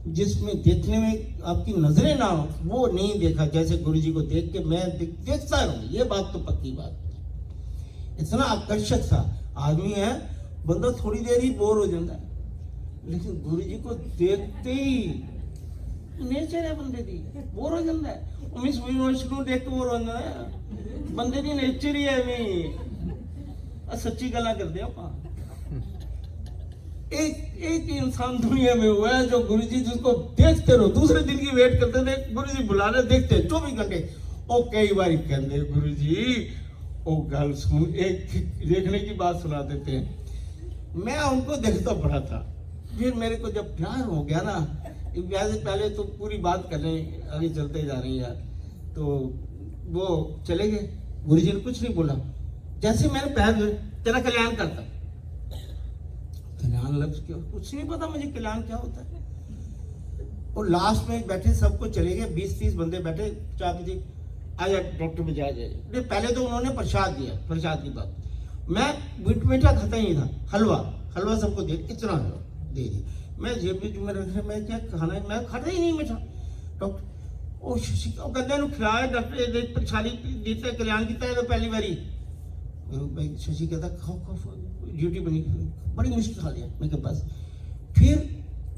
जिसमें देखने में आपकी नजरें ना हो वो नहीं देखा, जैसे गुरु जी को देख के मैं देखता रहूं। ये बात तो पक्की बात, इतना आकर्षक था आदमी है, बंदा थोड़ी देर ही बोर हो जाता है, लेकिन गुरु जी को देखते ही नेचर है बंदे दी बोर हो जाता है। मिस यूनिवर्सिटी देख के बोर हो जाता है, बंदे दी नेचर ही है। सच्ची गल्लां करदे आपां। एक एक इंसान दुनिया में हुआ है जो गुरुजी जिसको देखते रहो, दूसरे दिन की वेट करते थे, गुरुजी बुलाने देखते 24 घंटे। और कई बार कहते गुरुजी ओ गल सुन, एक देखने की बात सुना देते हैं। मैं उनको देखता पड़ा था। फिर मेरे को जब प्यार हो गया ना, वैसे पहले तो पूरी बात कर रहे हैं, आगे चलते जा रहे हैं यार, तो वो चले गए। गुरुजी ने कुछ नहीं बोला, जैसे मैंने पैर धोए, तेरा कल्याण करता। कल्याण लफ्ज क्या, कुछ नहीं पता मुझे कल्याण क्या होता है। और लास्ट में बैठे, सबको चले गए, 20-30 बंदे बैठे, चाय पीती, आजा डॉक्टर में जा जाए। पहले तो उन्होंने प्रसाद दिया, प्रसाद की बात, मैं मीठा खाता ही नहीं था, हलवा सबको दे, इतना दे दी। मैं जेब में रख, मैं क्या खाना है, मैं खाता ही नहीं मीठा। डॉक्टर ਉਹ ਕਹਿੰਦੇ ਨੂੰ ਖਿਲਾਇਆ ਡਾਕਟਰ ਇਹਦੇ ਪਛਾਲੀ ਦਿੱਤੇ ਕਲਿਆਣ ਕੀਤਾ ਇਹ पहली बारी। भाई शशि कहता खाओ ड्यूटी बनी, बड़ी मुश्किल खा लिया। मैं बस फिर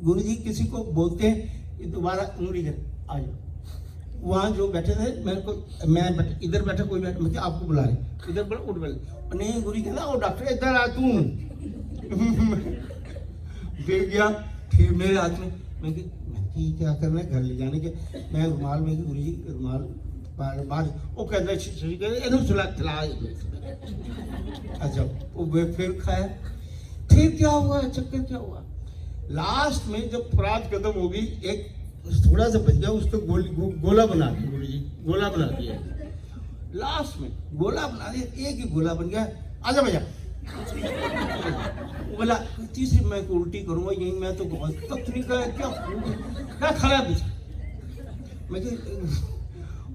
गुरुजी किसी को बोलते हैं दोबारा उंगली कर आ जाओ। वहाँ जो बैठे थे मेरे को, मैं इधर बैठा, कोई बैठा, मैं आपको बुला रहे, इधर उठ बैठ, नहीं गुरुजी कहना ओ डॉक्टर इधर आ तू। फिर गया, फिर मेरे हाथ में, मैं क्या करना है, घर ले जाने के, मैं रुमाल में गुरुजी रुमाल बाहर, वो कहता है सुला खिला। अच्छा वो फिर खाया। फिर क्या हुआ, चक्कर क्या हुआ, लास्ट में जब परात खत्म हो गई, एक थोड़ा सा बच गया, उसको गोला बना दिया गुरुजी, गोला बना दिया। लास्ट में गोला बना दिया, एक ही गोला बन गया, आजा भैया। बोला तीसरी मैं को उल्टी करूंगा यही, मैं तो बहुत तकलीफ का क्या खराब है। मैं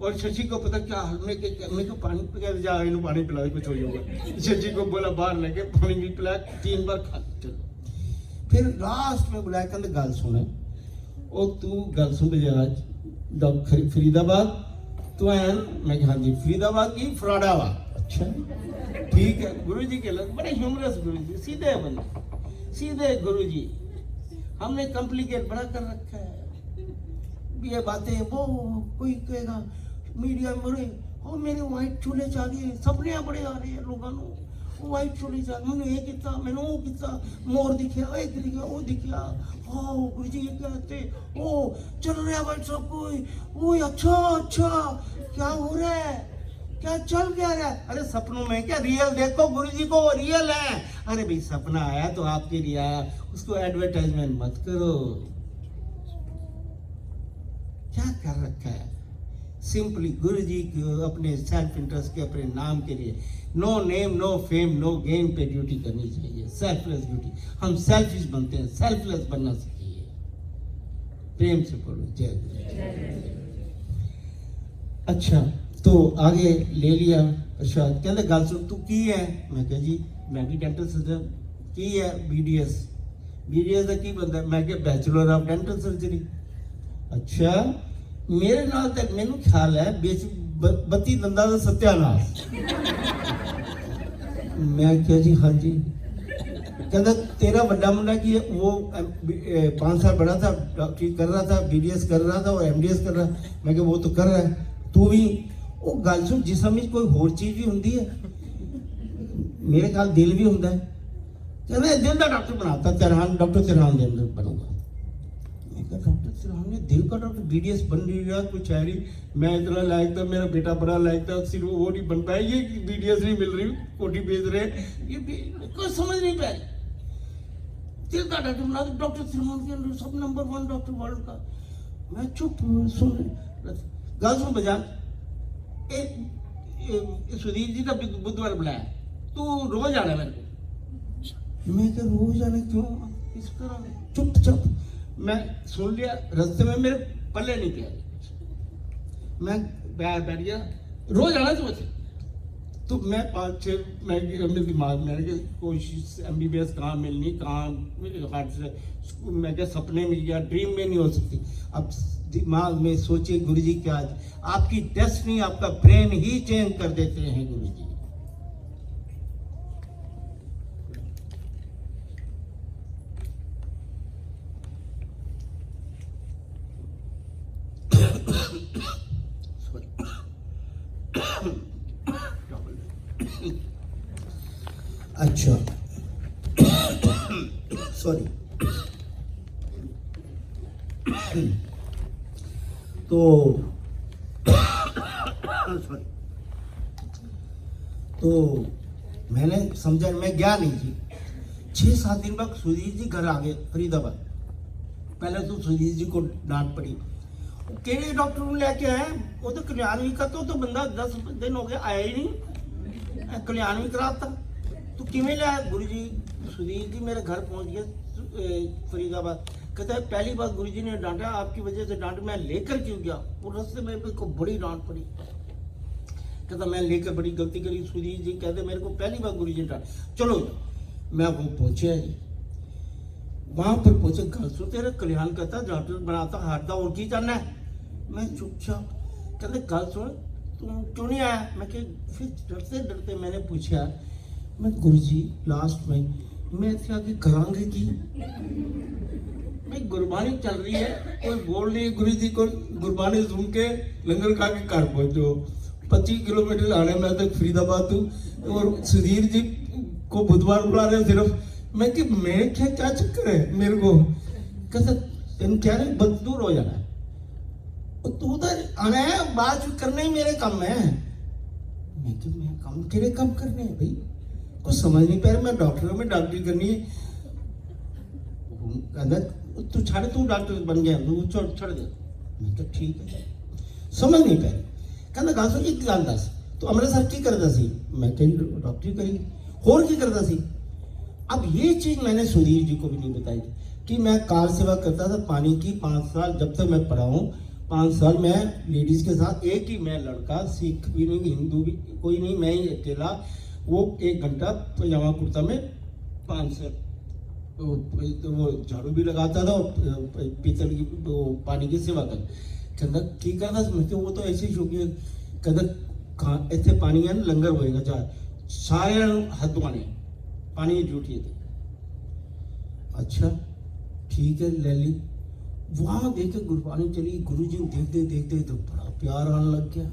और शशि को पता क्या, मैं को पानी पिला जा, इन्हें पानी पिला कुछ हो जाएगा। शशि को बोला बाहर लेके पानी भी पिला, 3 बार खा चलो। फिर लास्ट में बुलाया, कहते गल सुन, ओ तू गल सुन बजे आज डॉक्टर फरीदाबाद तो आया। मैं हाँ जी फरीदाबाद की फराडाबाद। अच्छा ठीक है। गुरुजी के लोग बड़े ह्यूमरस गुरुजी, सीधे बंदे, सीधे गुरुजी। हमने कॉम्प्लिकेट बड़ा कर रखा है ये बातें। वो कोई कहेगा मीडिया में, ओ मेरे वाइट चूल्हे चाहिए, सपने बड़े आ रहे हैं लोगों को, वाइट चूल्हे चाहिए, मैंने ये किया, मैंने वो किया, मोर दिखा, एक दिखा, वो दिखा। हाँ गुरुजी ये कहते, ओ चल रहा है भाई सब कोई, ओ अच्छा क्या हो रहा है, क्या चल क्या रहा है। अरे सपनों में क्या, रियल देखो गुरुजी को, रियल है। अरे भाई सपना आया तो आपके लिए आया, उसको एडवर्टाइजमेंट मत करो। क्या कर रखा है, सिंपली गुरुजी को अपने सेल्फ इंटरेस्ट के, अपने नाम के लिए, no name no fame no game पे ड्यूटी करनी चाहिए, सेल्फलेस ड्यूटी। हम सेल्फिश बनते हैं, सेल्फलेस बनना सीखिए। प्रेम से बोलो जय गुरु। अच्छा तो आगे ले लिया प्रसाद, कहते गल सुन तू की है। मैं कहा जी मैं भी डेंटल सर्जन। की है BDS। BDS का की बनता है। मैं क्या बैचलर ऑफ डेंटल सर्जरी। अच्छा मेरे नाल तक मैनू ख्याल है 32 दंदा का सत्यानाश। मैं क्या जी हाँ जी। कहता तेरा बड़ा मुंडा की है, वो 5 साल बड़ा था, डॉक्टरी कर रहा था, BDS कर रहा था और MDS कर रहा। मैं क्या वो तो कर रहा है, तू भी। वो गल सुन, जिसम में कोई होर चीज भी होंगी है, मेरे ख्याल दिल भी होंगे है। कहते दिल का डॉक्टर बनाता, तिरहान डॉक्टर तिरहान दे अंदर बनूंगा। मैं कहा डॉक्टर तिरहान ने दिल का डॉक्टर, BDS बन रही है कुछ है नहीं, मैं इतना लायक था, मेरा बेटा बड़ा लायक था, सिर्फ वो नहीं बन पाया, ये BDS नहीं मिल रही, कोठी बेच रहे, ये कोई समझ नहीं पाया। दिल का डॉक्टर बना, डॉक्टर तिरहान के अंदर सब नंबर 1 डॉक्टर वर्ल्ड का। मैं चुप सुन, गल सुन बजा, सुधीर जी का बुधवार बुलाया, तू रोज आना मेरे को। मैं क्या रोज आना क्यों, इस तरह चुपचाप। मैं सुन लिया, रास्ते में मेरे पल्ले नहीं किया, मैं बैठ गया, रोज आना चाहिए। तो मैं 5-6 मेरे दिमाग में कोशिश MBBS कहाँ मिलनी, कहाँ मैं क्या सपने में या ड्रीम में नहीं हो सकती। अब दिमाग में सोचिए गुरुजी क्या, आपकी डेस्टिनी, आपका ब्रेन ही चेंज कर देते हैं गुरुजी। अच्छा सॉरी। तो सॉरी, तो मैंने समझा, मैं गया नहीं जी। 6-7 दिन बाद सुधीर जी घर आ गए फरीदाबाद। पहले तो सुधीर जी को डांट पड़ी, केड़े डॉक्टर को लेके आए, वो तो कल्याणवी का तो बंदा 10 दिन हो गए आया ही नहीं, कल्याणवी कराता तो किमें लिया। गुरु जी सुधीर जी मेरे घर पहुंच गए फरीदाबाद। कहता है पहली बार गुरु जी ने डांटा, आपकी वजह से डांट, मैं लेकर क्यों गया, वो रास्ते में मेरे को बड़ी डांट पड़ी। कहता मैं लेकर बड़ी गलती करी। सुधीर जी कहते मेरे को पहली बार गुरु जी ने डांटा। चलो मैं वो पहुंचे जी, वहां पर पहुंचे, घर सो तेरा कल्याण करता, डॉक्टर बनाता, हारता, और की करना है। मैं चुपचाप, कहते गल सुन तुम क्यों नहीं आया। मैं फिर डरते डरते मैंने पूछा, मैं गुरु जी लास्ट में मैं इतने आगे करांगे की, भाई गुरबानी चल रही है, कोई बोल नहीं, गुरु जी को गुरबानी सुन के लंगर खा के घर पहुंचो। 25 किलोमीटर आने में तक फरीदाबाद हूँ, और सुधीर जी को बुधवार बुला रहे सिर्फ। मैं कि मैं क्या चक्कर है मेरे को। कहता तेन क्या रहे बस दूर हो जाना है, तू उधर आना है, बात करना ही मेरे काम है। मैं कि मैं काम तेरे काम करने हैं भाई, कुछ समझ नहीं पा रहा। मैं डॉक्टर में डॉक्टरी करनी है। कहता तू छाड़, तू डॉक्टर बन गया, तू छोड़ दे। मैं तो ठीक है, समझ नहीं पा रही। कहता गल सुन एक गल दस, तू अमृतसर की करता सी। मैं कही डॉक्टरी करी, होर की करता सी। अब ये चीज मैंने सुधीर जी को भी नहीं बताई कि मैं कार सेवा करता था पानी की 5 साल, जब तक मैं पढ़ा हूँ 5 साल मैं लेडीज के साथ, एक ही मैं लड़का, सिख भी नहीं, हिंदू भी कोई नहीं, मैं ही अकेला। वो 1 घंटा पजामा कुर्ता में 5 साल तो वो झाड़ू भी लगाता था, पीतल की वो पानी की सेवा कर। कहता ठीक है, मैं वो तो ऐसे ही शौकी। कहता इतने पानी है ना, लंगर होएगा, जा सारे हाथ धोने पानी की ड्यूटी थी। अच्छा ठीक है, ले ली। वहां देखे गुरबानी चली, गुरु जी देखते देखते तो बड़ा प्यार आने लग गया।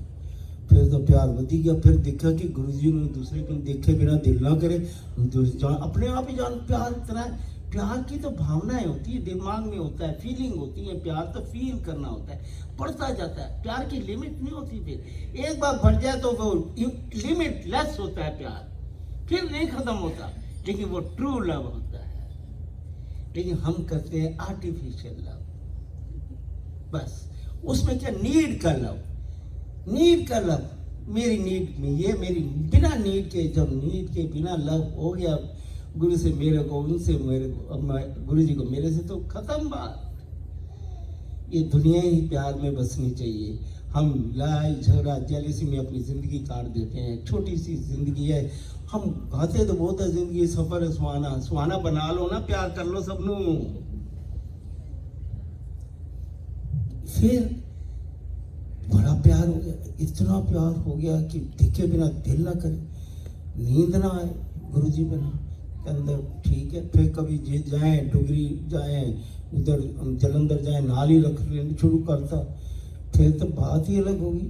फिर तो प्यार बढ़ी गया। फिर देखा कि गुरु जी ने दूसरे को देखे बिना दिल ना करे, अपने आप ही जान प्यार इतना है। प्यार की तो भावनाएं होती है, दिमाग में होता है, फीलिंग होती है। प्यार तो फील करना होता है, बढ़ता जाता है। प्यार की लिमिट नहीं होती, फिर एक बार बढ़ जाए तो वो लिमिट लेस होता है प्यार, फिर नहीं खत्म होता, लेकिन वो ट्रू लव होता है। लेकिन हम करते हैं आर्टिफिशियल लव, बस उसमें क्या नीड का लव, नीड का लव, मेरी नीड में ये, मेरी बिना नीड के, जब नीड के बिना लव हो गया गुरु से मेरे को, उनसे मेरे को, अब गुरु जी को मेरे से, तो खत्म बात। ये दुनिया ही प्यार में बसनी चाहिए। हम लड़ाई झगड़ा जेलसी में अपनी जिंदगी काट देते हैं। छोटी सी जिंदगी है, हम कहते तो बहुत है जिंदगी सफर है सुहाना, सुहाना बना लो ना, प्यार कर लो सबनू। फिर बड़ा प्यार हो गया, इतना प्यार हो गया कि देखे बिना दिल ना करे, नींद ना आए गुरु जी बिना। अंदर ठीक है, फिर कभी जे जाए डुगरी जाए, उधर जलंधर जाए, नाल ही रख लेने शुरू करता। फिर तो बात ही अलग होगी।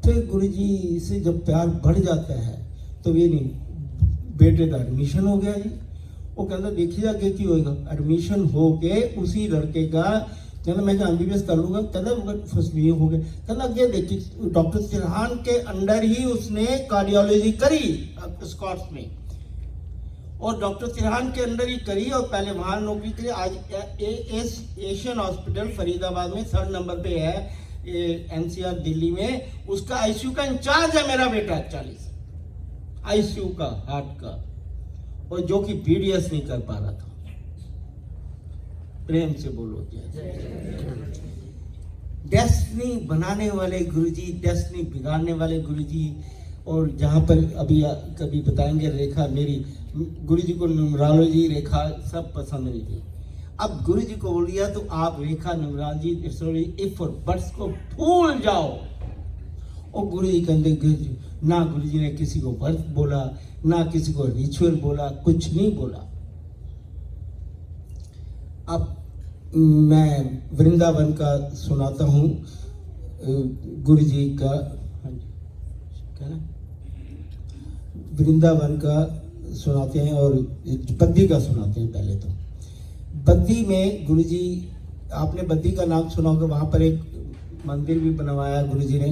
फिर गुरु जी से जब प्यार बढ़ जाता है तो ये नहीं, बेटे का एडमिशन हो गया जी। वो कहता देखिए आगे की होएगा, एडमिशन हो के उसी लड़के का, कहना मैं MBBS कर लूँगा। कहना फर्स्ट BA हो गया। कहना आगे देखिए डॉक्टर तिरहान के अंडर ही उसने कार्डियोलॉजी करी स्कॉट्स में, और डॉक्टर तिरहान के अंदर ही करी, और पहले वहाँ नौकरी करी। आज एशियन हॉस्पिटल फरीदाबाद में 3rd नंबर पे है, NCR दिल्ली में। उसका ICU का इंचार्ज है मेरा बेटा, 40 ICU का, हार्ट का, और जो कि BDS नहीं कर पा रहा था। प्रेम से बोलो डेस्टिनी बनाने वाले गुरुजी, डेस्टिनी बिगाड़ने वाले गुरुजी। और जहाँ पर अभी कभी बताएंगे रेखा, मेरी गुरु जी को न्यूमरोलॉजी रेखा सब पसंद नहीं थी। अब गुरु जी को बोल दिया तो आप रेखा न्यूमरोलॉजी इफ और बट्स को भूल जाओ। और गुरु जी कहते ना, गुरु जी ने किसी को वर्त बोला, ना किसी को रिचुअल बोला, कुछ नहीं बोला। अब मैं वृंदावन का सुनाता हूँ गुरु जी का, क्या ना, वृंदावन का सुनाते हैं और पद्दी का सुनाते हैं पहले तो। बद्दी में गुरुजी, आपने बद्दी का नाम सुना होगा, वहाँ पर एक मंदिर भी बनवाया गुरुजी ने।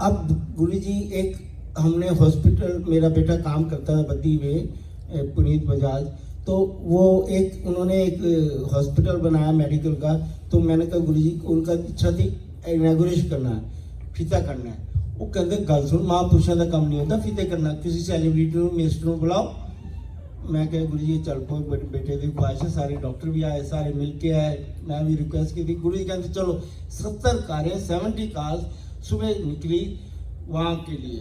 अब गुरुजी एक, हमने हॉस्पिटल, मेरा बेटा काम करता है बद्दी में, पुनीत बजाज, तो वो एक उन्होंने एक हॉस्पिटल बनाया मेडिकल का। तो मैंने कहा गुरुजी को, उनका इच्छा थी इनॉग्रेशन करना है, फीता करना है। वो कहते गल सुन, महापुरुषों का काम नहीं होता फीते करना, किसी सेलिब्रिटी को मिनिस्टर को बुलाओ। मैं कहा गुरुजी चल पो, बेटे की ख्वाहिश है, सारे डॉक्टर भी आए, सारे मिल के आए, मैं भी रिक्वेस्ट की थी। गुरुजी कहते चलो 70 कारें, 70 कार्स सुबह निकली वहाँ के लिए,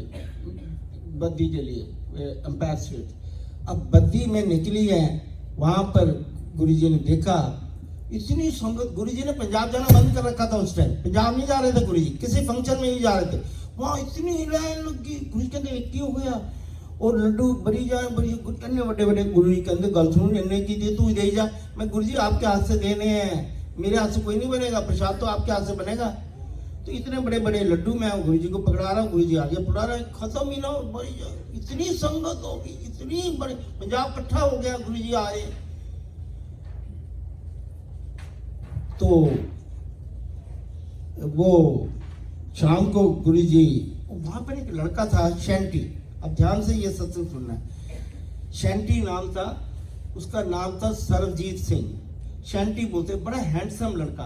बद्दी के लिए, एम्पायर स्ट्रीट। अब बद्दी में निकली है, वहाँ पर गुरुजी ने देखा इतनी संगत। गुरुजी ने पंजाब जाना बंद कर रखा था उस टाइम, पंजाब नहीं जा रहे थे गुरुजी, किसी फंक्शन में ही जा रहे थे। वहाँ इतनी लाइन लगी, गुरुजी कहते एक हो गया, और लड्डू बड़ी जाए, बड़ी अन्य बड़े बड़े। गुरुजी कहते गल सुन, इन्ने की दे, तू दे जा। मैं गुरुजी आपके हाथ से देने हैं, मेरे हाथ से कोई नहीं बनेगा, प्रसाद तो आपके हाथ से बनेगा। तो इतने बड़े बड़े लड्डू मैं गुरुजी को पकड़ा रहा हूँ, गुरुजी आगे पकड़ा रहा है, खत्म ही ना हो, बड़ी इतनी संगत होगी, इतनी बड़ी, पंजाब इकट्ठा हो गया, गुरुजी आए। तो वो शाम को गुरुजी, वहां पर एक लड़का था शैंटी, अब ध्यान से ये सत्संग सुनना है। शैंटी नाम था उसका, नाम था सरबजीत सिंह। शैंटी बोलते, बड़ा हैंडसम लड़का,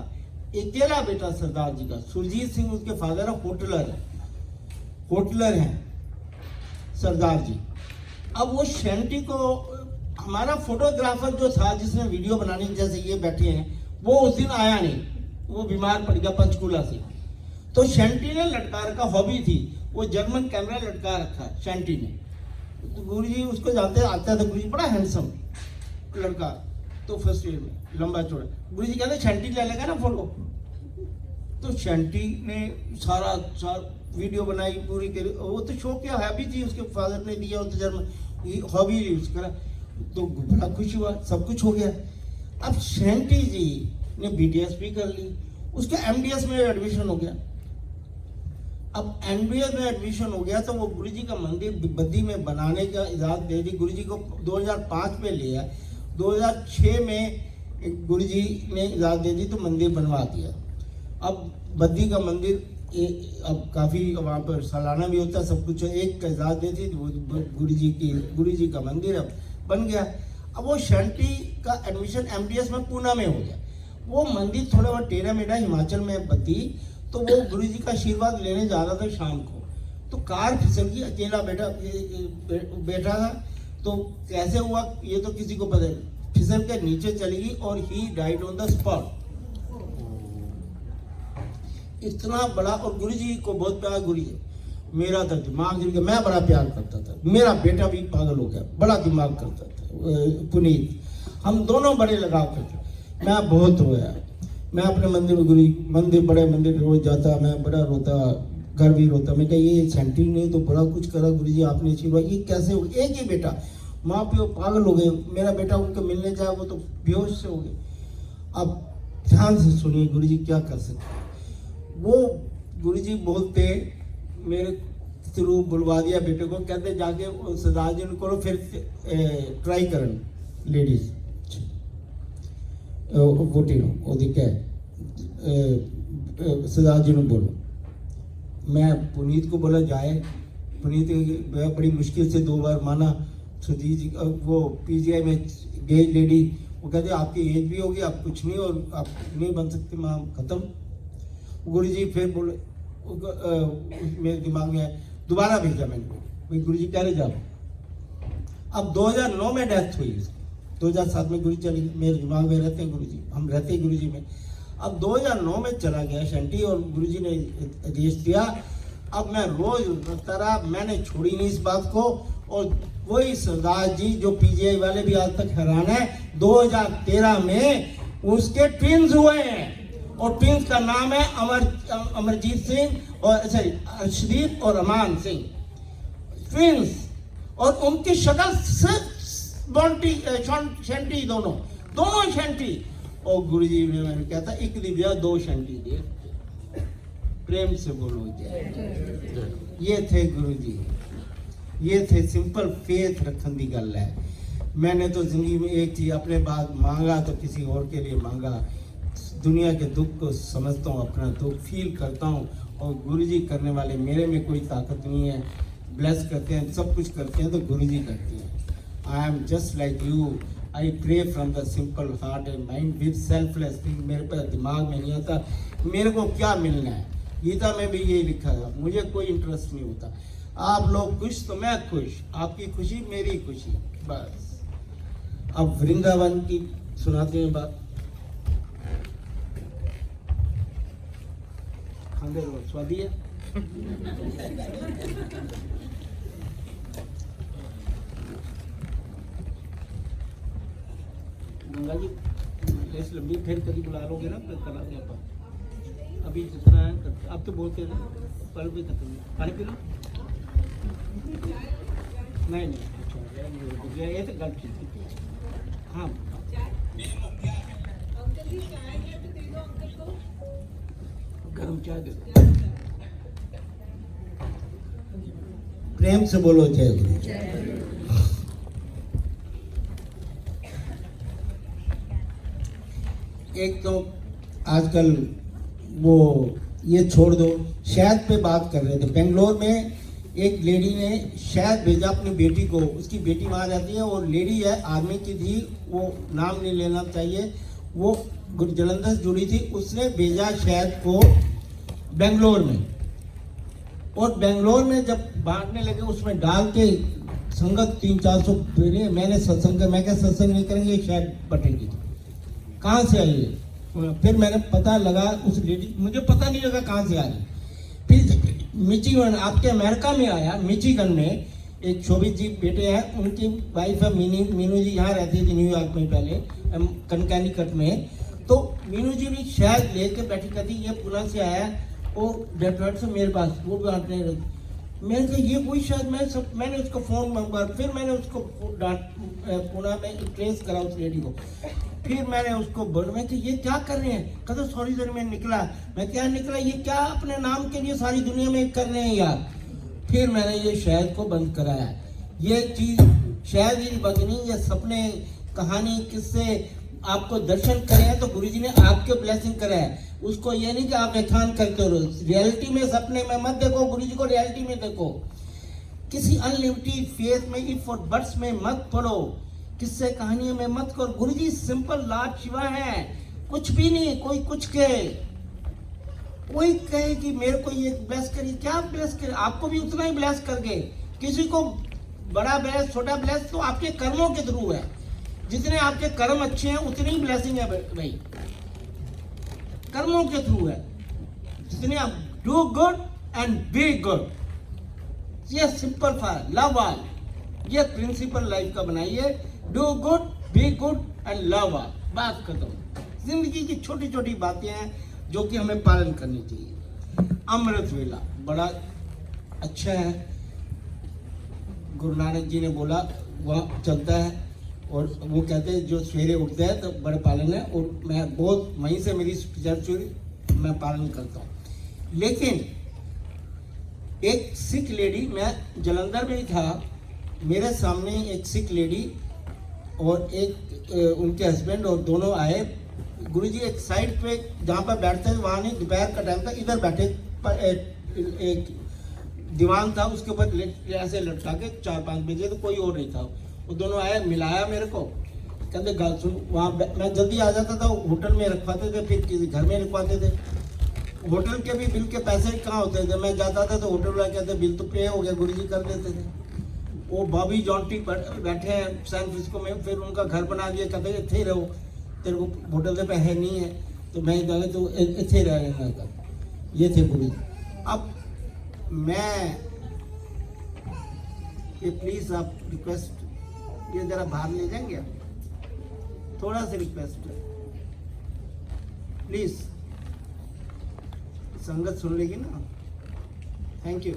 अकेला बेटा सरदार जी का। सुरजीत सिंह उसके फादर है, होटलर हैं सरदार जी। अब वो शैंटी को, हमारा फोटोग्राफर जो था जिसने वीडियो बनानी, जैसे ये बैठे हैं, वो उस दिन आया नहीं, वो बीमार पड़ गया पंचकूला से। तो शैंटी ने लटका रखा, हॉबी थी, वो जर्मन कैमरा लटका रखा शैंटी ने। तो गुरुजी उसको जानते, आता था गुरुजी, बड़ा हैंडसम लड़का, तो फर्स्ट ईयर में, लंबा चौड़ा। गुरुजी कहते शैंटी ले लेगा ना फोटो। तो शैंटी ने सारा वीडियो बनाई पूरी करी। वो तो शौक या हैबी थी, उसके फादर ने दिया, वो तो जर्मन हॉबी थी उसका। तो बड़ा खुश हुआ, सब कुछ हो गया। अब शैंटी जी ने बीटीएस भी कर ली, उसका एमडीएस में एडमिशन हो गया। अब एमडीएस में एडमिशन हो गया तो वो गुरुजी का मंदिर बद्दी में बनाने का इजाज़त दे दी। गुरुजी को 2005 में लिया, 2006 में गुरुजी ने इजाज़त दे दी तो मंदिर बनवा दिया। अब बद्दी का मंदिर अब काफ़ी वहाँ पर सालाना भी होता है, सब कुछ एक का इजाज़त दे दी, गुरुजी का मंदिर अब बन गया। अब वो शैंटी का एडमिशन एमडीएस में पूना में हो गया। वो मंदिर थोड़ा बहुत टेढ़ा मेढ़ा हिमाचल में बद्दी, तो वो गुरुजी का आशीर्वाद लेने जा रहा था शाम को, तो कार फिसल गई, अकेला बैठा था। तो कैसे हुआ ये तो किसी को पता नहीं, फिसल के नीचे चली गई और he died on the spot. इतना बड़ा, और गुरुजी को बहुत प्यार, गुरुजी मेरा था दिमाग जिनका, मैं बड़ा प्यार करता था, मेरा बेटा भी पागल हो गया, बड़ा दिमाग करता था पुनीत, हम दोनों बड़े लगाव करते। मैं बहुत रोया, मैं अपने मंदिर में, मंदिर बड़े मंदिर रोज जाता, मैं बड़ा रोता, घर भी रोता। मैं क्या ये सेंटी ने तो बड़ा कुछ करा गुरुजी, आपने आशीर्वाद, ये कैसे हो, एक ही बेटा, माँ प्यो पागल हो गए, मेरा बेटा उनको मिलने जाए वो तो बेहोश से हो गए। अब ध्यान से सुनिए गुरुजी क्या कर सकते। वो गुरुजी बोलते, मेरे थ्रू बुलवा दिया बेटे को, कहते जाके सरदार जी करो, फिर ट्राई करन लेडीज वोटिंग वो दिखे सरदार जी ने बोलो। मैं पुनीत को बोला जाए, पुनीत बड़ी मुश्किल से 2 बार माना। सुजीत जी वो पीजीआई में गई लेडी, वो कहते आपकी एज भी होगी, आप कुछ नहीं और आप नहीं बन सकते, माँ खत्म। गुरुजी फिर बोले, मेरे दिमाग में दोबारा भेजा मैंने, भाई गुरुजी कह रहे जाओ। अब 2009 में डेथ हुई, 2007 में गुरुजी चली, मेरे दिमाग में रहते हैं गुरुजी, हम रहते हैं गुरुजी में। अब 2009 में चला गया शैंटी और गुरुजी ने आदेश दिया। अब मैं रोज रखता रहा, मैंने छोड़ी नहीं इस बात को। और वही सरदार जी जो पीजीआई वाले भी आज तक हैरान है, 2013 में उसके ट्विंस हुए हैं, और ट्विंस का नाम है अमरजीत सिंह और सॉरी अर्शदीप और अमान सिंह, ट्विंस। और उनकी शक्ल शैंटी, दोनों शैंटी। और गुरुजी ने मैंने कहता एक दिव्या 2 शैंटी दे, प्रेम से बोलो जय। ये थे गुरुजी, ये थे सिंपल फेथ रखन दी गल है। मैंने तो जिंदगी में एक चीज अपने बाद मांगा तो किसी और के लिए मांगा। दुनिया के दुख को समझता हूँ, अपना दुख फील करता हूँ, और गुरुजी करने वाले, मेरे में कोई ताकत नहीं है। ब्लेस करते हैं, सब कुछ करते हैं तो गुरुजी करते हैं। I am just like you, I pray from the simple heart and mind with selfless thing. मेरे पर दिमाग में नहीं आता मेरे को क्या मिलना है। गीता में भी यही लिखा था, मुझे कोई इंटरेस्ट नहीं होता। आप लोग खुश तो मैं खुश, आपकी खुशी मेरी खुशी, बस। अब वृंदावन की सुनाते हैं बात। खाने दो, स्वादी है। गंगा जी रेस लंबी, फिर कभी बुला लोगे ना, फिर करा दे अपन। अभी जितना है अब तो बोलते हैं ना, पल भी तक पानी पी लो। नहीं अच्छा ये तो गलत चीज थी। हाँ गरम चाय दे दो। प्रेम से बोलो जय गुरु। एक तो आजकल वो ये छोड़ दो, शहद पे बात कर रहे थे। बेंगलोर में एक लेडी ने शहद भेजा अपनी बेटी को, उसकी बेटी वहाँ जाती है और लेडी है, आर्मी की थी, वो नाम नहीं लेना चाहिए, वो जलंधर से जुड़ी थी। उसने भेजा शहद को बेंगलोर में, और बेंगलोर में जब बांटने लगे उसमें डाल के संगत 300-400 पेड़े। मैंने सत्संग, मैं क्या सत्संग नहीं करेंगे, शायद बटेगी कहाँ से आई है। फिर मैंने पता लगा उस लेडी, मुझे पता नहीं लगा कहाँ से आ रही। फिर मिचिगन, आपके अमेरिका में आया, मिचिगन में एक शोभित जी बेटे हैं, उनकी वाइफ है मीनू जी, यहाँ रहती थी न्यूयॉर्क में पहले, कनकैनिकट में। तो मीनू जी भी शायद लेके बैठी कहती ये पुणे से आया, वो डेट्रॉइट से मेरे पास, वो बांटने लगी। मैंने कहा ये कोई शायद, मैंने उसको फ़ोन नंबर, फिर मैंने उसको पुणे में ट्रेस करा उस लेडी को। फिर मैंने उसको बोला, मैं कि ये क्या कर रहे हैं। कहते सॉरी सर मैं निकला। मैं क्या निकला, ये क्या अपने नाम के लिए सारी दुनिया में कर रहे हैं यार। फिर मैंने ये शहद को बंद कराया। ये चीज़ शहद ही बंद नहीं, ये सपने, कहानी, किससे आपको दर्शन करे हैं तो गुरुजी ने आपके ब्लेसिंग करे है। उसको ये नहीं कि आप व्याख्यान करते रहो, रियलिटी में सपने में मत देखो, गुरुजी को रियलिटी में देखो। किसी अनलिमिटेड फेथ में, इफ और बट्स में मत पढ़ो, किससे कहानियों में मत करो। गुरुजी सिंपल लॉर्ड शिवा है, कुछ भी नहीं। कोई कुछ कहे, कोई कहे कि मेरे को ये ब्लेस करिए, क्या ब्लेस करे, आपको भी उतना ही ब्लेस करके। किसी को बड़ा ब्लेस छोटा ब्लेस तो आपके कर्मों के थ्रू है। जितने आपके कर्म अच्छे हैं उतनी ही ब्लेसिंग है भाई, कर्मों के थ्रू है। जितने आप do good and be good, ये सिंपल फॉर लव ऑल, ये प्रिंसिपल लाइफ का बनाइए। Do good, be good and love all, बात खत्म। जिंदगी की छोटी छोटी बातें हैं जो कि हमें पालन करनी चाहिए। अमृत वेला बड़ा अच्छा है, गुरु नानक जी ने बोला वह चलता है, और वो कहते हैं जो सवेरे उठते हैं तो बड़े पालन है। और मैं बहुत वहीं से मेरी चर्च हुई, मैं पालन करता हूँ। लेकिन एक सिख लेडी, मैं जलंधर में ही था, मेरे सामने एक सिख लेडी और एक उनके हस्बैंड और दोनों आए। गुरुजी एक साइड पे जहाँ पर बैठते थे वहाँ नहीं, दोपहर का टाइम था, इधर बैठे एक दीवान था, उसके ऊपर ऐसे लटका के 4-5 बजे, तो कोई और नहीं था। वो दोनों आए, मिलाया मेरे को, कहते गाल सुन। वहाँ मैं जल्दी आ जाता था, होटल में रखवाते थे, फिर किसी घर में रखवाते थे। होटल के भी बिल के पैसे कहाँ होते थे, मैं जाता था तो होटल वाले कहते बिल तो पे हो गया, गुरुजी कर देते थे। वो बॉबी जॉन्टी बैठे हैं सैन फ्रांसिस्को में, फिर उनका घर बना दिया, कहते इतने ही रहो, तेरे को होटल से पैसे नहीं है तो मैं जाने तो इतने रहेगा। ये थे गुरु। अब मैं ये प्लीज़ आप रिक्वेस्ट, ये ज़रा बाहर ले जाएंगे आप, थोड़ा सा रिक्वेस्ट है प्लीज़, संगत सुन लेगी ना। Thank you.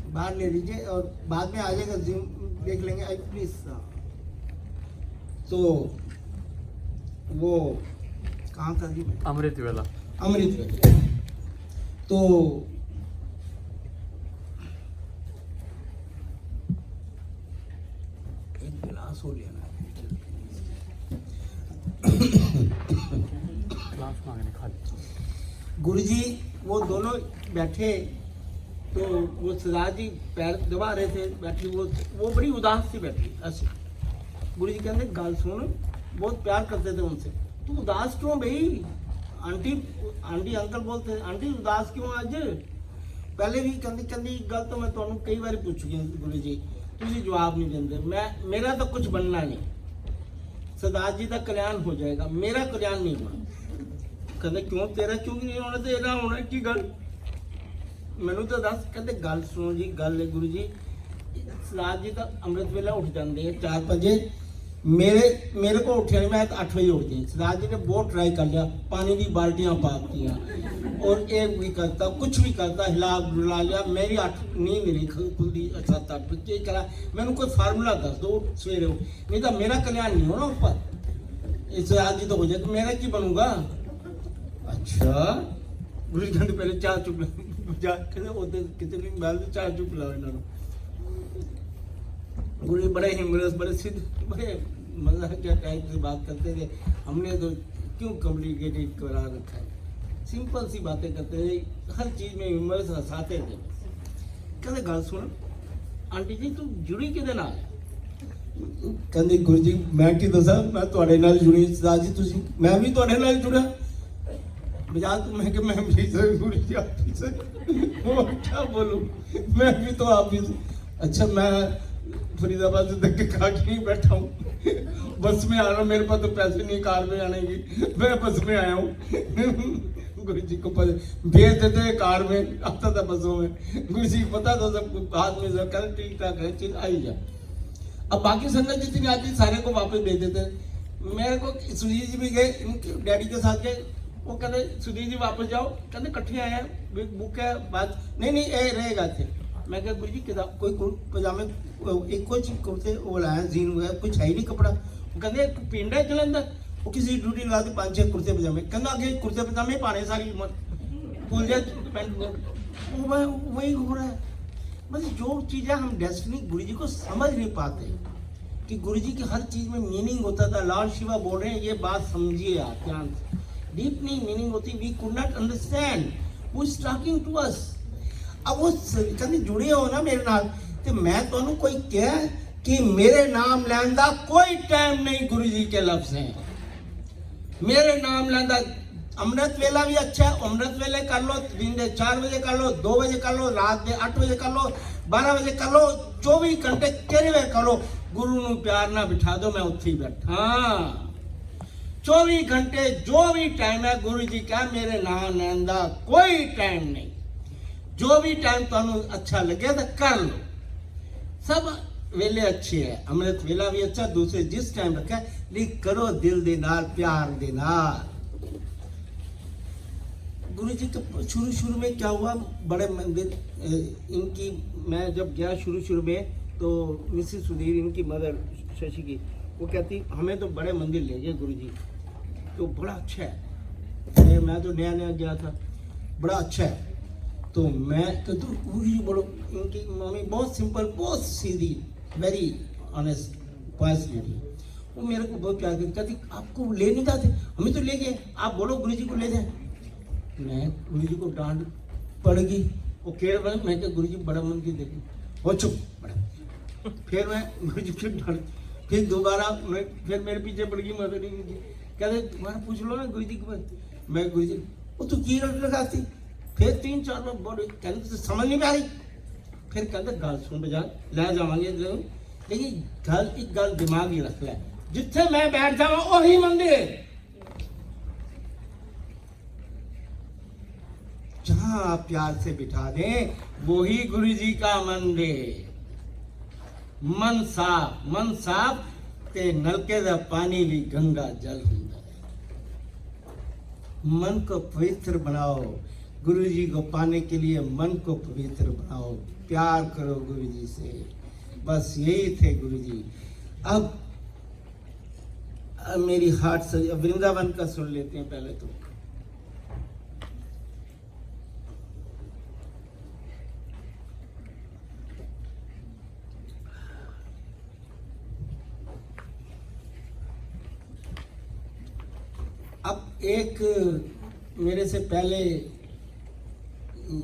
बाहर ले लीजिए और बाद में आ जाएगा, जिम देख लेंगे। आई प्लीज। तो वो कहाँ था जी? अमृत वेला। तो गुरुजी वो दोनों बैठे, तो वो सरदार जी पैर दबा रहे थे, बैठी वो बड़ी उदास सी बैठी ऐसे। गुरुजी कहते गल सुन, बहुत प्यार करते थे उनसे, तू उदास क्यों भाई? आंटी आंटी अंकल बोलते, आंटी उदास क्यों आज? पहले भी कहती गल तो मैं तुहानू कई बार पूछ चुकी गुरु जी, तुम जवाब नहीं देंगे। मेरा तो कुछ बनना नहीं, सरदार जी का कल्याण हो जाएगा, मेरा कल्याण नहीं होना। कहते क्यों, तेरा क्यों नहीं होना? तेरा होना की गल मैनू तो दस। कहते गल सुनो जी, गल है गुरु जी, सरदार जी तो अमृत वेला उठ जाते हैं 4 बजे, मेरे को उठे नहीं, मैं 8 बजे उठती। सरदार जी ने बहुत ट्राई कर लिया, पानी की बाल्टियां पातियां और एक भी करता, कुछ भी करता, हिला डुला लिया, मेरी 8 नींद नहीं खुलती। 7-8 बजे करा, मैंने कोई फार्मूला दस दो सवेरे, नहीं तो मेरा कल्याण नहीं होना ऊपर। सरदार जी तो हो जाए तो मेरा की बनूंगा? अच्छा गुरु जी पहले चार चुप कितने दिन बाद चार चुप लाओ इन्होंने। गुरु जी बड़े हिमरस, बड़े सिद्ध, बड़े मजा क्या टाइप से बात करते थे। हमने तो क्यों कॉम्प्लिकेटेड करा रखा है, सिंपल सी बातें करते थे, हर चीज में हिमरस हंसाते थे। कहते गल सुन आंटी जी, तू जुड़ी किदे नाल? कहते गुरु जी मैं की दसा, मैं तुहाडे नाल जुड़ी। सरदार जी तुसी, मैं भी तुहाडे नाल जुड़ा। बजाज तो मैं कि मैं भी सही, गुरु जी आप भी सही, वो क्या बोलूं, मैं भी तो आप भी। अच्छा मैं फरीदाबाद से धक्के खा के नहीं बैठा हूँ, बस में आ रहा हूँ, मेरे पास तो पैसे नहीं कार में आने की, मैं बस में आया हूँ। गुरु जी को भेज देते हैं कार में, आता था बसों में। गुरु जी पता था सब हाथ में सब कर ठीक ठाक है, चीज आई जा। अब बाकी संगत जितनी आती सारे को वापस भेज देते। मेरे को सुधीर जी भी गए, इनके डैडी के साथ गए, वो कहते सुधीर जी वापस जाओ, कहते इकट्ठे आए हैं, बुक है बात नहीं ये रहेगा थे। मैं कहा गुरु जी किताब कोई पजामे एक कुछ कुर्ते वो लाया जीन हुआ, कुछ है ही नहीं कपड़ा। वो कहते पिंड है जलंधर, वो किसी ड्यूटी लगा के 5-6 कुर्ते पजामे, कहना आगे कुर्ते पजामे पाने सारी उम्र, भूल जाए पैंट वही हो रहा है। मतलब जो चीज़ें हम डेस्टिनी गुरु जी को समझ नहीं पाते कि गुरु जी की हर चीज़ में मीनिंग होता था। लॉर्ड शिवा बोल रहे हैं, ये बात समझिए आप ध्यान से, डीपली मीनिंग होती। We could not understand who is talking to us. अब वो कभी जुड़े हो ना मेरे नाल, तो मैं तो कोई कह कि मेरे नाम लैन दा कोई टाइम नहीं, गुरु जी के लफ्ज हैं। मेरे नाम लैन दा अमृत वेला भी अच्छा है, अमृत वेले कर लो, दिन के 4 बजे कर लो, 2 बजे कर लो, रात के 8 बजे कर लो, 12 बजे कर लो, 24 घंटे केरे वे कर लो। गुरु नू प्यार ना बिठा दो, मैं उत्थे ही बैठा। 24 घंटे जो भी टाइम है गुरु जी का मेरे नाम लैन दा कोई टाइम नहीं। जो भी टाइम तुहानू अच्छा लगे तो कर लो, सब वेले अच्छे है। अमृत वेला भी अच्छा, दूसरे जिस टाइम रखा लेकिन करो दिल दे नाल, प्यार दे नाल। गुरु जी का शुरू में क्या हुआ, बड़े मंदिर इनकी, मैं जब गया शुरू में तो मिसेस सुधीर इनकी मदर शशि की, वो कहती हमें तो बड़े मंदिर ले गए गुरु जी, तो बड़ा अच्छा है। मैं तो नया गया था, बड़ा अच्छा है। तो मैं तो गुरु जी बोलो, इनकी मम्मी बहुत सिंपल, बहुत सीधी, वेरी ऑनेस्ट पास लेडी, वो मेरे को बहुत प्यार करती, कहती आपको ले नहीं जाते, हमें तो ले गए, आप बोलो गुरु जी को ले जाए। मैं गुरु जी को डांट पड़ गई, वो केर बने, मैं क्या गुरु जी बड़ा मंदिर देखे, वो चुप बड़ा। फिर मैं गुरु जी फिर डांट, फिर दोबारा फिर मेरे पीछे पड़ गई मदर जी, कहते तुम्हारा पूछ लो ना गुरु जी के पास। मैं गुरु जी वो तो की रट लगाती, फिर 3-4 बार बोले, कहते तो समझ नहीं आ रही। फिर कहते गल सुन बजा लै जावांगे, लेकिन गल एक गल दिमाग ही रख लै, जिथे मैं बैठ जावा वही मंदिर, जहां आप प्यार से बिठा दें वही गुरु जी का मंदिर। मन साफ ते नलके दा पानी भी गंगा जल हुंदा है। मन को पवित्र बनाओ, गुरु जी को पाने के लिए मन को पवित्र बनाओ, प्यार करो गुरु जी से, बस यही थे गुरु जी। अब मेरी हार्ट से वृंदावन का सुन लेते हैं पहले तो। अब एक मेरे से पहले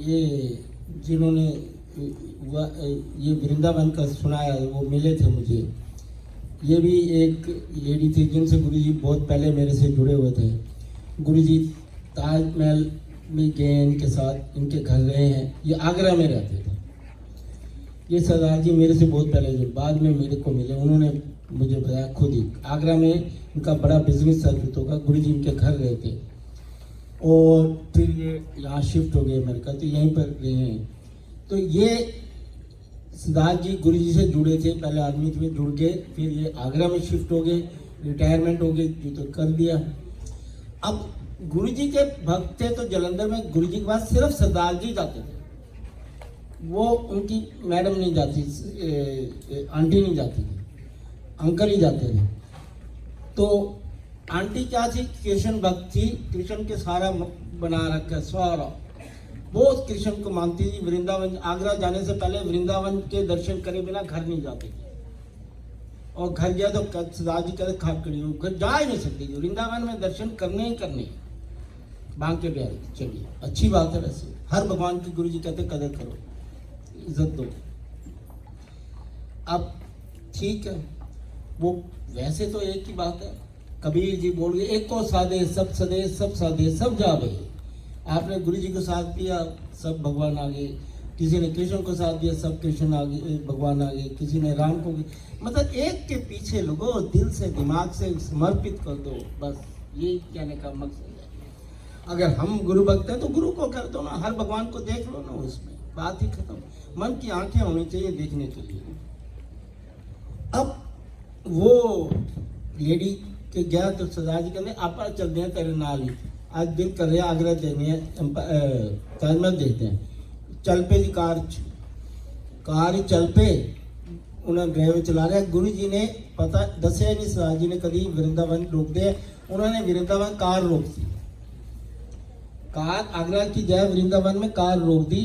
ये जिन्होंने ये वृंदावन का सुनाया वो मिले थे मुझे। ये भी एक लेडी थी जिनसे गुरुजी बहुत पहले मेरे से जुड़े हुए थे। गुरुजी ताजमहल में गए इनके साथ, इनके घर रहे हैं। ये आगरा में रहते थे। ये सरदार जी मेरे से बहुत पहले जो बाद में मेरे को मिले, उन्होंने मुझे बताया खुद ही। आगरा में इनका बड़ा बिजनेस सर्विस होगा, गुरुजी इनके घर रहे थे और फिर ये यहाँ शिफ्ट हो गए अमेरिका, तो यहीं पर रहे हैं। तो ये सिद्धार्थ जी गुरुजी से जुड़े थे, पहले आर्मी में जुड़ गए, फिर ये आगरा में शिफ्ट हो गए, रिटायरमेंट हो गई जो तो कर दिया। अब गुरुजी के भक्त थे तो जलंधर में गुरुजी के पास सिर्फ सरदार जी जाते थे, वो उनकी मैडम नहीं जाती, आंटी नहीं जाती थी, अंकल ही जाते थे। तो आंटी क्या थी, कृष्ण भक्त थी, कृष्ण के सारा बना रखा सारा, बहुत कृष्ण को मानती थी। वृंदावन आगरा जाने से पहले वृंदावन के दर्शन करे बिना घर नहीं जाती थी, और घर गया तो सरदार जी कहते खाट खड़ी हो, घर जा ही नहीं सकती थी, वृंदावन में दर्शन करने ही करने। बांके बिहारी चलिए अच्छी बात है, वैसे हर भगवान की गुरु जी कहते कदर करो, इज्जत दो। अब ठीक है, वो वैसे तो एक ही बात है, कबीर जी बोल गए एक को साधे सब सदे, सब साधे सब जावे। आपने गुरु जी को साथ दिया, सब भगवान आ गए। किसी ने कृष्ण को साथ दिया, सब कृष्ण आ गए, भगवान आ गए। किसी ने राम को, मतलब एक के पीछे लोगों दिल से दिमाग से समर्पित कर दो, बस ये कहने का मकसद है। अगर हम गुरु भक्त हैं तो गुरु को कर दो ना, हर भगवान को देख लो ना, उसमें बात ही खत्म। मन की आंखें होनी चाहिए देखने के लिए। अब वो लेडी के गया तो सरदार जी कहते आप चलते हैं तेरे नाल ही, आज दिल कर रहे आगरा देने ताजमहल देखते हैं। चल पे जी कार ही चल पे, उन्होंने ड्राइवर चला रहे। गुरु जी ने पता दसिया नहीं, सरदार जी ने कभी वृंदावन रोक दिया, उन्होंने वृंदावन कार रोक दी, कार आगरा की जगह वृंदावन में कार रोक दी,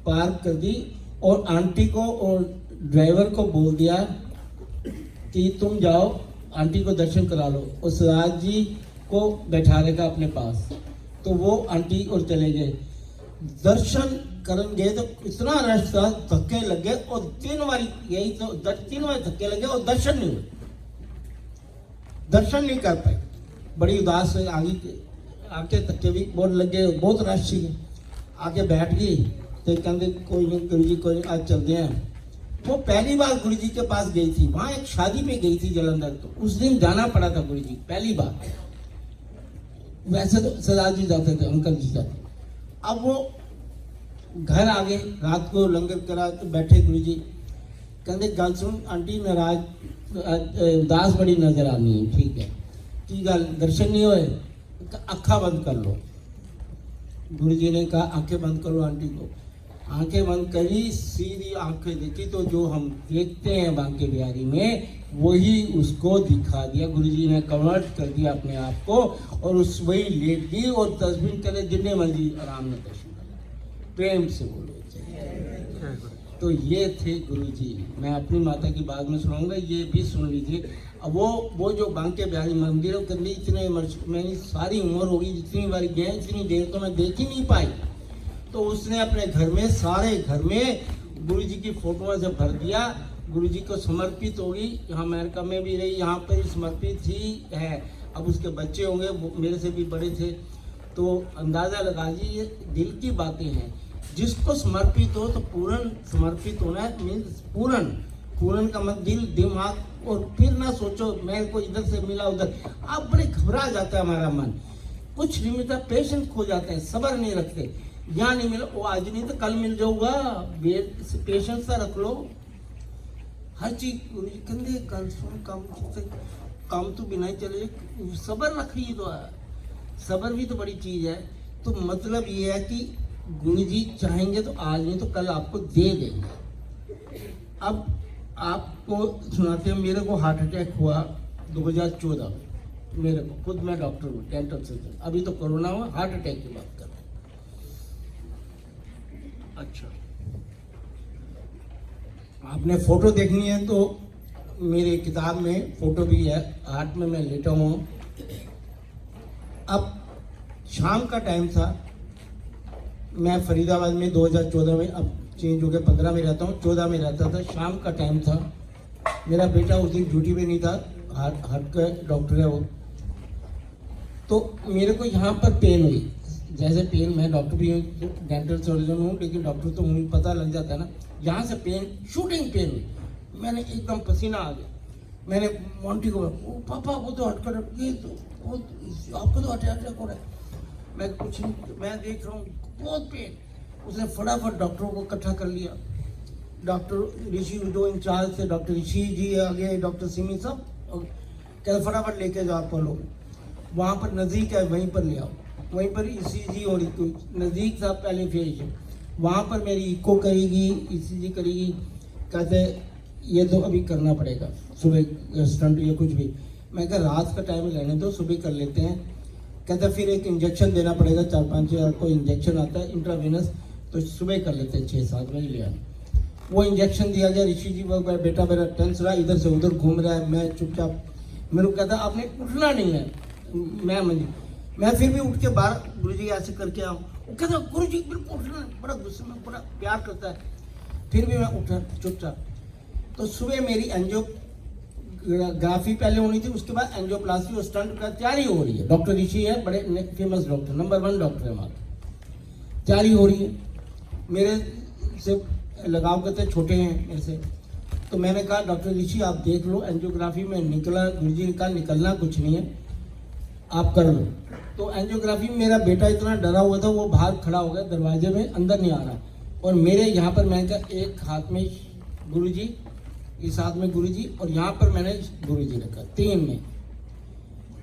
पार्क कर दी, और आंटी को और ड्राइवर को बोल दिया कि तुम जाओ आंटी को दर्शन करा लो, और सरदार जी को बैठा रहेगा अपने पास। तो वो आंटी और चले गए, दर्शन करन गए तो इतना रश था, धक्के लगे, और 3 बार यही तो 3 बार धक्के लगे और दर्शन नहीं हुए, दर्शन नहीं कर पाए। बड़ी उदास हुई, आके धक्के भी बहुत लगे, बहुत रश थी। आके बैठ गई तो कहते कोई नहीं गुरु जी कोई आज चलते हैं। वो पहली बार गुरु जी के पास गई थी, वहां एक शादी में गई थी जलंधर, तो उस दिन जाना पड़ा था गुरु जी पहली बार। वैसे तो सरदार जी जाते थे, अंकल जी जाते। अब वो घर आ गए, रात को लंगर करा तो बैठे गुरु जी, कहते गल सुन आंटी नाराज उदास बड़ी नजर आनी है, ठीक है की गल दर्शन नहीं होए, अखा बंद कर लो। गुरु जी ने कहा आंखें बंद करो आंटी को, आंखें बंद करी, सीधी आंखें देखी तो जो हम देखते हैं बांके बिहारी में वही उसको दिखा दिया। गुरुजी ने कन्वर्ट कर दिया अपने आप को, और उस वही लेट दी और तस्वीर करे जितने मर्जी आराम में दर्शन कर, प्रेम से बोलो। तो ये थे गुरुजी। मैं अपनी माता की बात में सुनाऊंगा, ये भी सुन लीजिए। अब वो जो बांके बिहारी मंदिरों के लिए इतने मेरी सारी उम्र होगी, जितनी बार गए इतनी देर तो मैं देख ही नहीं पाई। तो उसने अपने घर में, सारे घर में गुरुजी की फोटो से भर दिया, गुरुजी को समर्पित होगी। यहाँ अमेरिका में भी रही, यहाँ पर समर्पित ही है। अब उसके बच्चे होंगे, मेरे से भी बड़े थे, तो अंदाज़ा लगा लीजिए, ये दिल की बातें हैं। जिसको समर्पित हो तो पूर्ण समर्पित होना है, मीन्स पूर्ण का मत दिल दिमाग, और फिर ना सोचो मैं को इधर से मिला उधर, आप बड़े घबरा जाता है हमारा मन, कुछ नहीं मिलता, पेशेंस खो जाते हैं, सब्र नहीं रखते। यहाँ नहीं मिला वो आज नहीं तो कल मिल जाऊंगा, पेशेंस सा रख लो। हर चीज कंधे कल सुन काम तो बिना ही चले, सब्र रखिए तो है, सब्र भी तो बड़ी चीज है। तो मतलब ये है कि गुरु जी चाहेंगे तो आज नहीं तो कल आपको दे देंगे। अब आपको सुनाते हैं, मेरे को हार्ट अटैक हुआ 2014 में, मेरे को खुद, मैं डॉक्टर हूँ, डेंटल सर्जन। अभी तो कोरोना हुआ, हार्ट अटैक की बात कर रहे हैं। अच्छा, आपने फोटो देखनी है तो मेरे किताब में फोटो भी है, हार्ट में मैं लेटा हुआ हूँ। अब शाम का टाइम था। मैं फरीदाबाद में 2014 में, अब चेंज हो गया, 15 में रहता हूँ, 14 में रहता था। शाम का टाइम था, मेरा बेटा उस दिन ड्यूटी पे नहीं था, हार्ट का डॉक्टर है वो। तो मेरे को यहाँ पर पेन हुई, जैसे पेन, मैं डॉक्टर भी हूँ, डेंटल सर्जन हूँ, लेकिन डॉक्टर तो मुझे पता लग जाता है ना। यहाँ से पेन, शूटिंग पेन हुई, मैंने एकदम पसीना आ गया। मैंने मोंटी को बोला, पापा वो तो हटकर ये तो वो आपको तो अटैक हो रहा है। मैं कुछ नहीं, मैं देख रहा हूँ बहुत पेन। उसने फटाफट डॉक्टरों को इकट्ठा कर लिया। डॉक्टर ऋषि जो इंचार्ज थे, डॉक्टर ऋषि जी आगे, डॉक्टर सिमी, सब कहते फटाफट लेके जाओ आपको लोग, वहाँ पर नज़दीक है वहीं पर ले आओ। वहीं पर ईसीजी और नज़दीक था पहले फेज, वहाँ पर मेरी इको करेगी, ईसीजी करेगी। कहते ये तो अभी करना पड़ेगा सुबह स्टंट या कुछ भी। मैं कहा रात का टाइम लेने दो, सुबह कर लेते हैं। कहता फिर एक इंजेक्शन देना पड़ेगा, 4-5 हज़ार को इंजेक्शन आता है इंट्रावेनस, तो सुबह कर लेते हैं, 6-7 बजे ले आए। वो इंजेक्शन दिया गया। ऋषि जी वो बेटा मेरा टेंस रहा, इधर से उधर घूम रहा है, मैं चुपचाप। मेरे को कहता आपने उठना नहीं है। मैं फिर भी उठ के बाहर गुरु जी ऐसे करके आऊँ। वो कहता गुरु जी बिल्कुल उठना है, बड़ा गुस्से में, बड़ा प्यार करता है। फिर भी मैं उठा चुपचाप। तो सुबह मेरी एंजियोग्राफी पहले होनी थी, उसके बाद एंजियोप्लास्टी और स्टंट का तैयारी हो रही है। डॉक्टर ऋषि है, बड़े फेमस डॉक्टर, नंबर 1 डॉक्टर है हमारे, तैयारी हो रही है। मेरे से लगाव करते छोटे हैं मेरे से, तो मैंने कहा डॉक्टर ऋषि आप देख लो, एंजियोग्राफी में निकला, गुरुजी का निकलना कुछ नहीं है, आप कर लो। तो एंजियोग्राफी में मेरा बेटा इतना डरा हुआ था, वो बाहर खड़ा हो गया दरवाजे में, अंदर नहीं आ रहा। और मेरे यहाँ पर मैंने कहा एक हाथ में गुरुजी, इस हाथ में गुरुजी, और यहाँ पर मैंने गुरुजी रखा, 3 में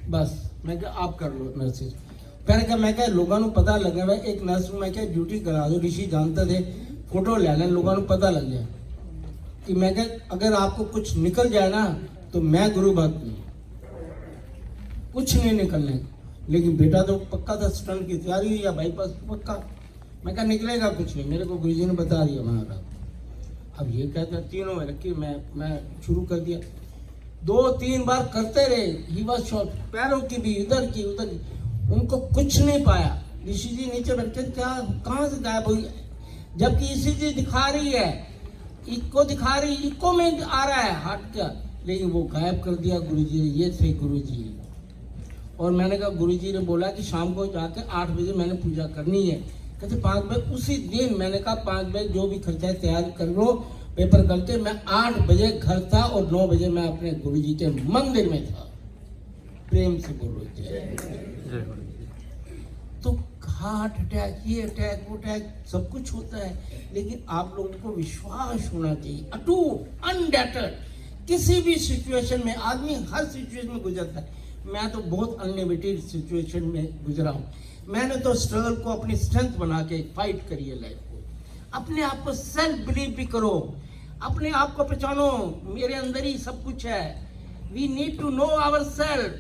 बस। मैं कहा आप कर लो नर्सेज। पहले कहा मैं क्या लोगों को पता लगे भाई, एक नर्स मैं क्या ड्यूटी करा दो। ऋषि जानते थे, फोटो ले लें, लोगों को पता लग जाए कि मैं क्या अगर आपको कुछ निकल जाए ना तो मैं गुरु भक्त नहीं, कुछ नहीं निकलने। लेकिन बेटा तो पक्का था, स्टंट की तैयारी हुई या बाईपास पक्का। मैं क्या निकलेगा कुछ नहीं, मेरे को गुरुजी ने बता दिया वहाँ का। अब ये कहते हैं तीनों में रखी, मैं शुरू कर दिया। 2-3 बार करते रहे, ही वाज शॉट, पैरों की भी, इधर की उधर की, उनको कुछ नहीं पाया। ऋषि जी नीचे बैठे, क्या कहाँ से गायब हुई, जबकि ईसीजी दिखा रही है, इको दिखा रही, इको में आ रहा है हार्ट का, लेकिन वो गायब कर दिया गुरुजी ने। ये थे गुरुजी। और मैंने कहा गुरुजी ने बोला कि शाम को जाकर 8 बजे मैंने पूजा करनी है। कहते 5 बजे, उसी दिन मैंने कहा 5 बजे जो भी खर्चा है तैयार कर लो, पेपर करके। मैं 8 बजे घर था और 9 बजे मैं अपने गुरुजी के मंदिर में था। प्रेम से बोलो जय। तो हार्ट अटैक, ये अटैक, वो अटैक, सब कुछ होता है, लेकिन आप लोगों को विश्वास होना चाहिए, अटूट, अनडेटर्ड। किसी भी सिचुएशन में, आदमी हर सिचुएशन में गुजरता है। मैं तो बहुत अनलिमिटेड सिचुएशन में गुजरा हूँ। मैंने तो स्ट्रगल को अपनी स्ट्रेंथ बना के फाइट करी है लाइफ को। अपने आप को सेल्फ बिलीव भी करो, अपने आप को पहचानो, मेरे अंदर ही सब कुछ है। We need to know our self.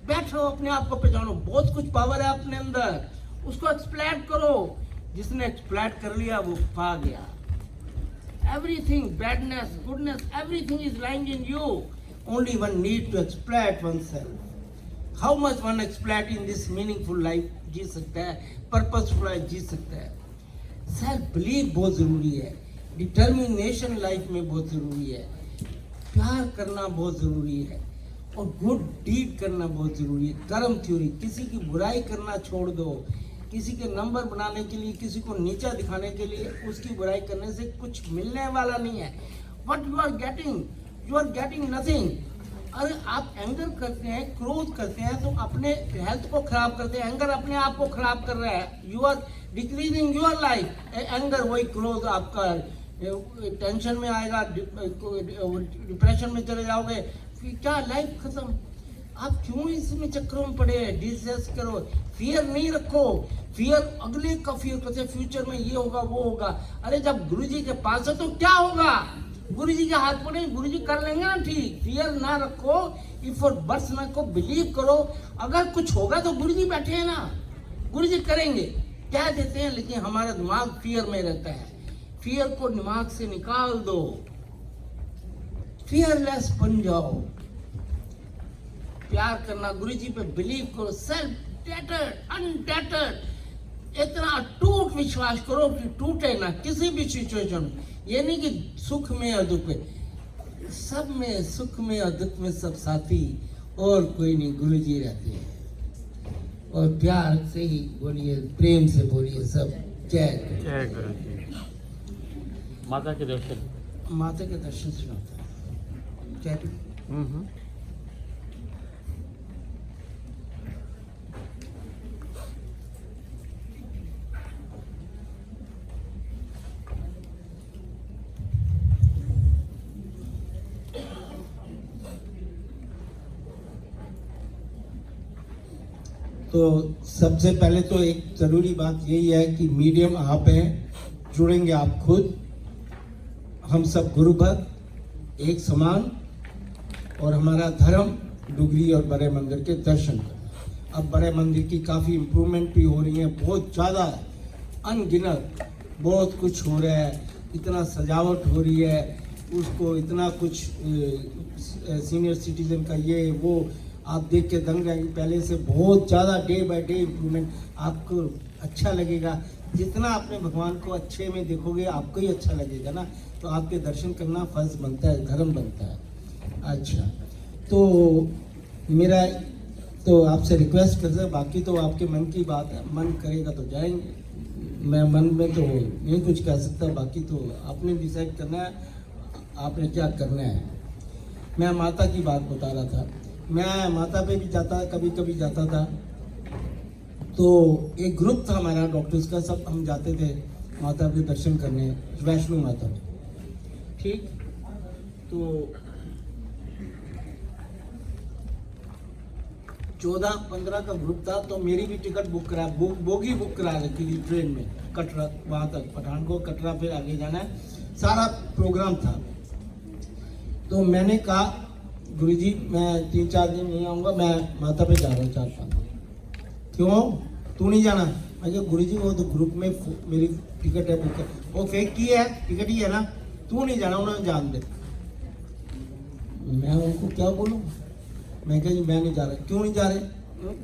बैठो, अपने आप को पहचानो, बहुत कुछ पावर है अपने अंदर, उसको एक्सप्लॉइट करो। जिसने एक्सप्लॉइट कर लिया वो पा गया। Everything, badness, goodness, everything is lying in you. Only one need to exploit oneself. How much one exploit in this meaningful life जी सकता है, पर्पसफुल लाइफ जी सकता है। सेल्फ बिलीव बहुत जरूरी है, डिटर्मिनेशन लाइफ में बहुत जरूरी है, प्यार करना बहुत जरूरी है, और गुड डीड करना बहुत जरूरी है। कर्म थ्योरी, किसी की बुराई करना छोड़ दो। किसी के नंबर बनाने के लिए, किसी को नीचा दिखाने के लिए उसकी बुराई करने से कुछ मिलने वाला नहीं है। What you are getting nothing. अरे आप एंगर करते हैं, क्रोध करते हैं, तो अपने हेल्थ को खराब करते हैं। एंगर अपने आप को खराब कर रहा है। You are decreasing your life. Anger, वही क्रोध आपका टेंशन में आएगा, डिप्रेशन में चले जाओगे, क्या लाइफ खत्म। आप क्यों इसमें चक्करों में पड़े हैं? डिस्कस करो, फियर नहीं रखो। फियर अगले का फियर करते, फ्यूचर में ये होगा वो होगा। अरे जब गुरुजी के पास है तो क्या होगा? गुरुजी के हाथ पड़े, गुरुजी कर लेंगे ना ठीक। फियर ना रखो, इफ और बर्स ना को बिलीव करो। अगर कुछ होगा तो गुरुजी बैठे हैं ना, गुरुजी करेंगे, कह देते हैं, लेकिन हमारा दिमाग फियर में रहता है। फियर को दिमाग से निकाल दो, फियरलेस बन जाओ। प्यार करना, गुरुजी पे बिलीव करो, सेल्फ अनटैटर्ड, इतना अटूट विश्वास करो कि टूटे ना किसी भी सिचुएशन में। ये नहीं कि सुख में और दुख में, सब में, सुख में और दुख में सब साथी, और कोई नहीं, गुरु जी रहते हैं। और प्यार से ही बोलिए, प्रेम से बोलिए सब जय जय गुरु जी। माता के दर्शन, माता के दर्शन से होता है। जय गुरु। तो सबसे पहले तो एक ज़रूरी बात यही है कि मीडियम आप हैं, जुड़ेंगे आप खुद, हम सब गुरु भक्त एक समान, और हमारा धर्म डुगरी और बड़े मंदिर के दर्शन करना। अब बड़े मंदिर की काफ़ी इम्प्रूवमेंट भी हो रही है, बहुत ज़्यादा, अनगिनत बहुत कुछ हो रहा है, इतना सजावट हो रही है, उसको इतना कुछ सीनियर सिटीजन का ये वो आप देख के दंग जाएंगे। पहले से बहुत ज़्यादा डे बाय डे इम्प्रूवमेंट, आपको अच्छा लगेगा। जितना अपने भगवान को अच्छे में देखोगे आपको ही अच्छा लगेगा ना, तो आपके दर्शन करना फर्ज बनता है, धर्म बनता है। अच्छा, तो मेरा तो आपसे रिक्वेस्ट कर सकते, बाकी तो आपके मन की बात है, मन करेगा तो जाएंगे, मैं मन में तो नहीं कुछ कह सकता, बाकी तो आपने डिसाइड करना है आपने क्या करना है। मैं माता की बात बता रहा था, मैं माता पे भी जाता, कभी कभी जाता था, तो एक ग्रुप था हमारा डॉक्टर्स का, सब हम जाते थे माता के दर्शन करने, वैष्णो माता में। ठीक, तो 14-15 का ग्रुप था, तो मेरी भी टिकट बुक करा, बोगी बुक करा रखी थी ट्रेन में, कटरा वहाँ तक, पठानकोट कटरा, फिर आगे जाना है, सारा प्रोग्राम था। तो मैंने कहा गुरुजी मैं 3-4 दिन नहीं आऊँगा, मैं माता पे जा रहा हूँ 4-5। क्यों, तू नहीं जाना? मैं कहा गुरुजी वो तो ग्रुप में मेरी टिकट है बुक, वो फेक की है, टिकट ही है ना, तू नहीं जाना, उन्होंने जान दे। मैं उनको क्या बोलूँ, मैं कहा जी मैं नहीं जा रहा। क्यों नहीं जा रहे?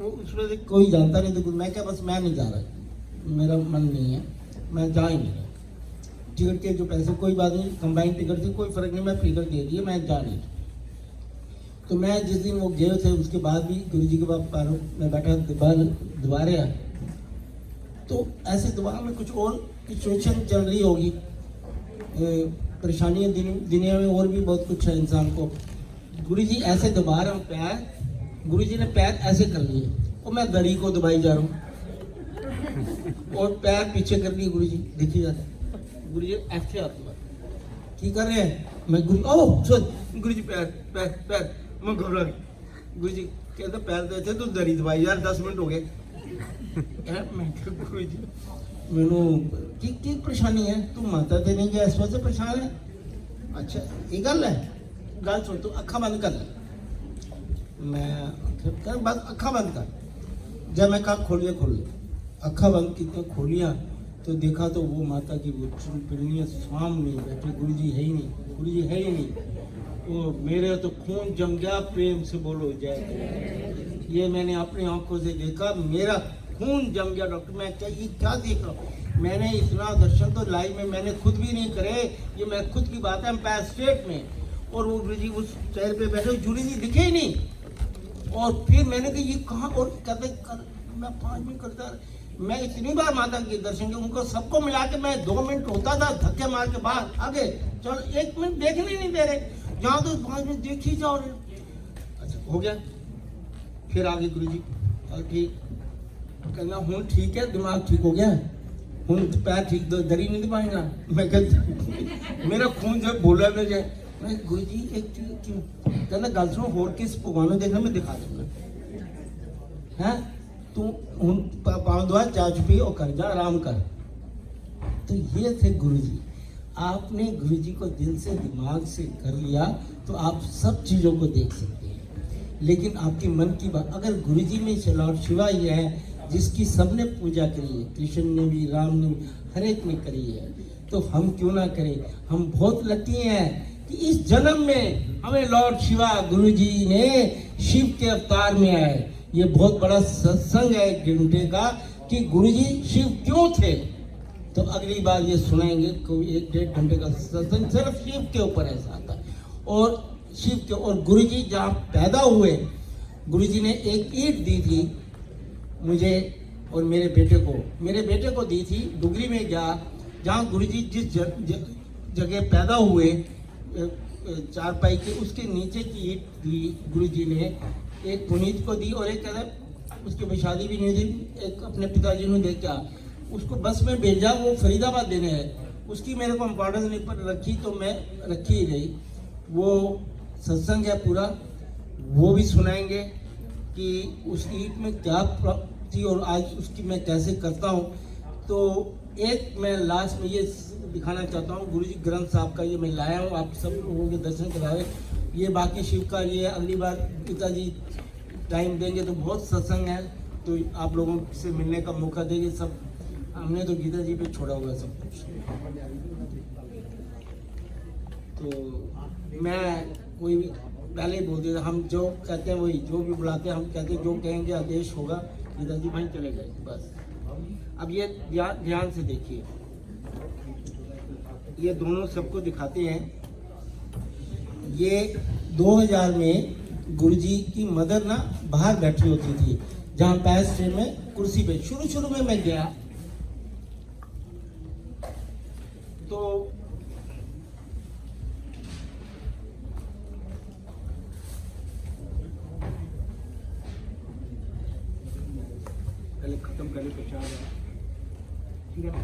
उसमें से कोई जानता नहीं था। मैं क्या, बस मैं नहीं जा रहा, मेरा मन नहीं है, मैं जा ही नहीं रहा। टिकट के जो पैसे, कोई बात नहीं, कंबाइंड टिकट थी, कोई फर्क नहीं, मैं टिकट दे दिए, मैं जा नहीं। तो मैं जिस दिन वो गए थे उसके बाद भी गुरुजी के बाद पैरों में बैठा दोबारे आया, तो ऐसे दोबारा में कुछ और सिचुएशन चल रही होगी, परेशानियाँ दुनिया में और भी बहुत कुछ है इंसान को। गुरुजी ऐसे दबा रहे हो पैर, गुरुजी ने पैर ऐसे कर लिए और मैं दरी को दबाई जा रहा हूँ और पैर पीछे कर लिए। गुरुजी देखिए जाते, गुरुजी ऐसे आत्मा की कर रहे हैं, मैं गुरुजी पैर पैर पैर, मैं घबरा गई। गुरुजी कहते पैर देते तो दरी दबाई यार, 10 मिनट हो गए। मैं गुरुजी मैनू की परेशानी है, तू माता ते नहीं गया इस वजह से परेशान है? अच्छा ये गल है, गल सुन, तू अखा बंद कर। मैं बस अखा बंद कर। जब मैं कहा खोलिए खोलिए, अखा बंद की खोलिया तो देखा तो वो माता की वो पिंडियाँ सामने बैठे, गुरुजी है ही नहीं, गुरुजी है ही नहीं। वो मेरे तो खून जम गया, प्रेम से बोलो जय। ये मैंने अपनी आंखों से देखा, मेरा खून जम गया। डॉक्टर मैं क्या देख रहा हूँ, मैंने इतना दर्शन तो लाइव में मैंने खुद भी नहीं करे, ये मैं खुद की बात है, एम्पायर स्टेट में, और वो गुरुजी उस चेयर पे बैठे, गुरुजी दिखे ही नहीं। और फिर मैंने कहा ये कहाँ, और कहते मैं 5 मिनट करता, मैं इतनी बार माता के दर्शन किया, उनको सबको मिला के मैं 2 मिनट होता था, धक्के मार के बाहर आगे, चलो 1 मिनट देखने नहीं दे रहे, जहाँ तो 5 मिनट देख ही जाओ। अच्छा हो गया, फिर आगे गुरुजी ठीक कहना, हूँ ठीक है, दिमाग ठीक हो गया, हूँ पैर ठीक, दरी नहीं दबाएगा। मैं कहता मेरा खून जब बोला ना जाए, मैं गुरुजी एक कहना गल सुनो, होर किस भगवान देखना मैं दिखा दूंगा है, तू हूँ पाँव दुआ चाह चुपी और कर जा, आराम कर। तो ये थे गुरुजी। आपने गुरुजी को दिल से दिमाग से कर लिया तो आप सब चीज़ों को देख सकते हैं। लेकिन आपके मन की बात, अगर गुरुजी में लॉर्ड शिवा ही है जिसकी सबने पूजा करी है, कृष्ण ने भी, राम ने भी, हर एक ने करी है, तो हम क्यों ना करें। हम बहुत लकी हैं कि इस जन्म में हमें लॉर्ड शिवा गुरुजी ने शिव के अवतार में आए, ये बहुत बड़ा सत्संग है 1 घंटे का कि गुरुजी शिव क्यों थे। तो अगली बार ये सुनाएंगे, कोई 1-1.5 घंटे का सत्संग सिर्फ शिव के ऊपर ऐसा आता है। और शिव के और गुरुजी जहाँ पैदा हुए, गुरुजी ने एक ईंट दी थी मुझे और मेरे बेटे को दी थी डुगरी में। जहाँ गुरुजी जिस जगह पैदा हुए, चारपाई के उसके नीचे की ईंट दी गुरुजी ने, एक पुनीत को दी और एक उसकी भी शादी भी नहीं थी, एक अपने पिताजी ने दे क्या उसको बस में भेजा, वो फरीदाबाद देने है। उसकी मेरे को इम्पोर्टेंस नहीं पर रखी, तो मैं रखी ही रही। वो सत्संग है पूरा, वो भी सुनाएंगे कि उस ईंट में क्या थी और आज उसकी मैं कैसे करता हूँ। तो एक मैं लास्ट में ये दिखाना चाहता हूँ, गुरुजी ग्रंथ साहब का ये मैं लाया हूँ, आप सब लोगों के दर्शन कराए। ये बाकी शिव का ये अगली बार पिताजी टाइम देंगे तो बहुत सत्संग है, तो आप लोगों से मिलने का मौका देंगे। सब हमने तो गीता जी पे छोड़ा हुआ सब कुछ। तो मैं कोई भी पहले ही बोल दिया, हम जो कहते हैं वही, जो भी बुलाते हैं हम कहते हैं जो कहेंगे आदेश होगा। गीता जी वहीं चले गए बस। अब ये ध्यान से देखिए, ये दोनों सबको दिखाते हैं। ये 2000 में गुरुजी की मदर ना बाहर बैठी होती थी, जहाँ पैस ट्रेन में कुर्सी पे शुरू में मैं गया तो पहले खत्म करने को चाह रहा, ठीक है ना,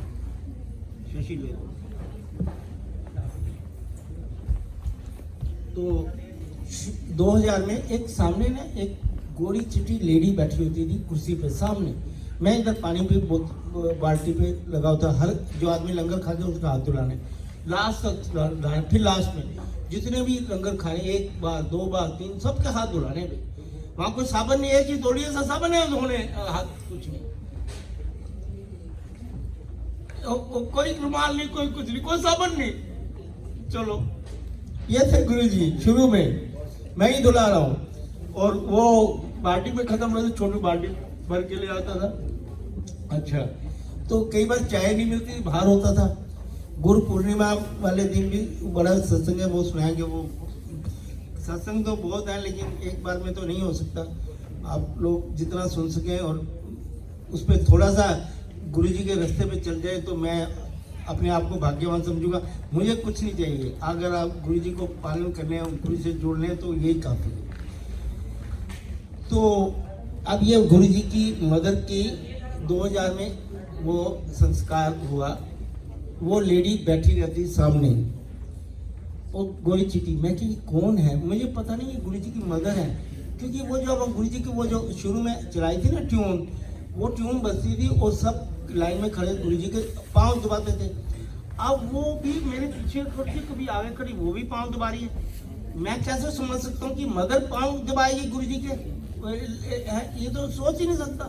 शशि ले लो। तो 2000 में एक सामने ना एक गोरी चिट्टी लेडी बैठी होती थी कुर्सी पे सामने। मैं इधर पानी पे बाल्टी पे लगा होता, हर जो आदमी लंगर खा के उसका हाथ धुलाने, लास्ट तक फिर लास्ट में जितने भी लंगर खाए 1 बार 2 बार 3 सबके हाथ धुलाने पे। वहां कोई साबन नहीं है कि थोड़ी सा साबन है धोने हाथ, कुछ नहीं, कोई रुमाल नहीं, कोई कुछ नहीं, कोई साबन नहीं। चलो ये थे गुरुजी शुरू में, मैं ही धुला रहा हूँ। और वो बाल्टी में खत्म हो तो छोटी बाल्टी भर के ले आता था। अच्छा, तो कई बार चाय नहीं मिलती, बाहर होता था। गुरु पूर्णिमा वाले दिन भी बड़ा सत्संग है, वो सुनाएंगे। वो सत्संग तो बहुत है लेकिन एक बार में तो नहीं हो सकता, आप लोग जितना सुन सकें और उस पर थोड़ा सा गुरुजी के रास्ते पे चल जाए तो मैं अपने आप को भाग्यवान समझूंगा। मुझे कुछ नहीं चाहिए, अगर आप गुरुजी को पालन करने हैं, गुरु से जुड़ने हैं तो यही काफी है। तो अब ये गुरुजी की मदर की 2000 में वो संस्कार हुआ। वो लेडी बैठी रहती सामने, वो गोरी चिट्टी। मैं कि कौन है, मुझे पता नहीं, ये गुरुजी की मदर है। क्योंकि वो जो अब गुरुजी की वो जो शुरू में चलाई थी ना ट्यून, वो ट्यून बजती थी और सब लाइन में खड़े गुरुजी के पाँव दबाते थे। अब वो भी मेरे पीछे खड़ी, कभी आगे खड़ी, वो भी पाँव दबा रही है। मैं कैसे समझ सकता हूँ कि मदर पाँव दबाएगी गुरुजी के, ये तो सोच ही नहीं सकता।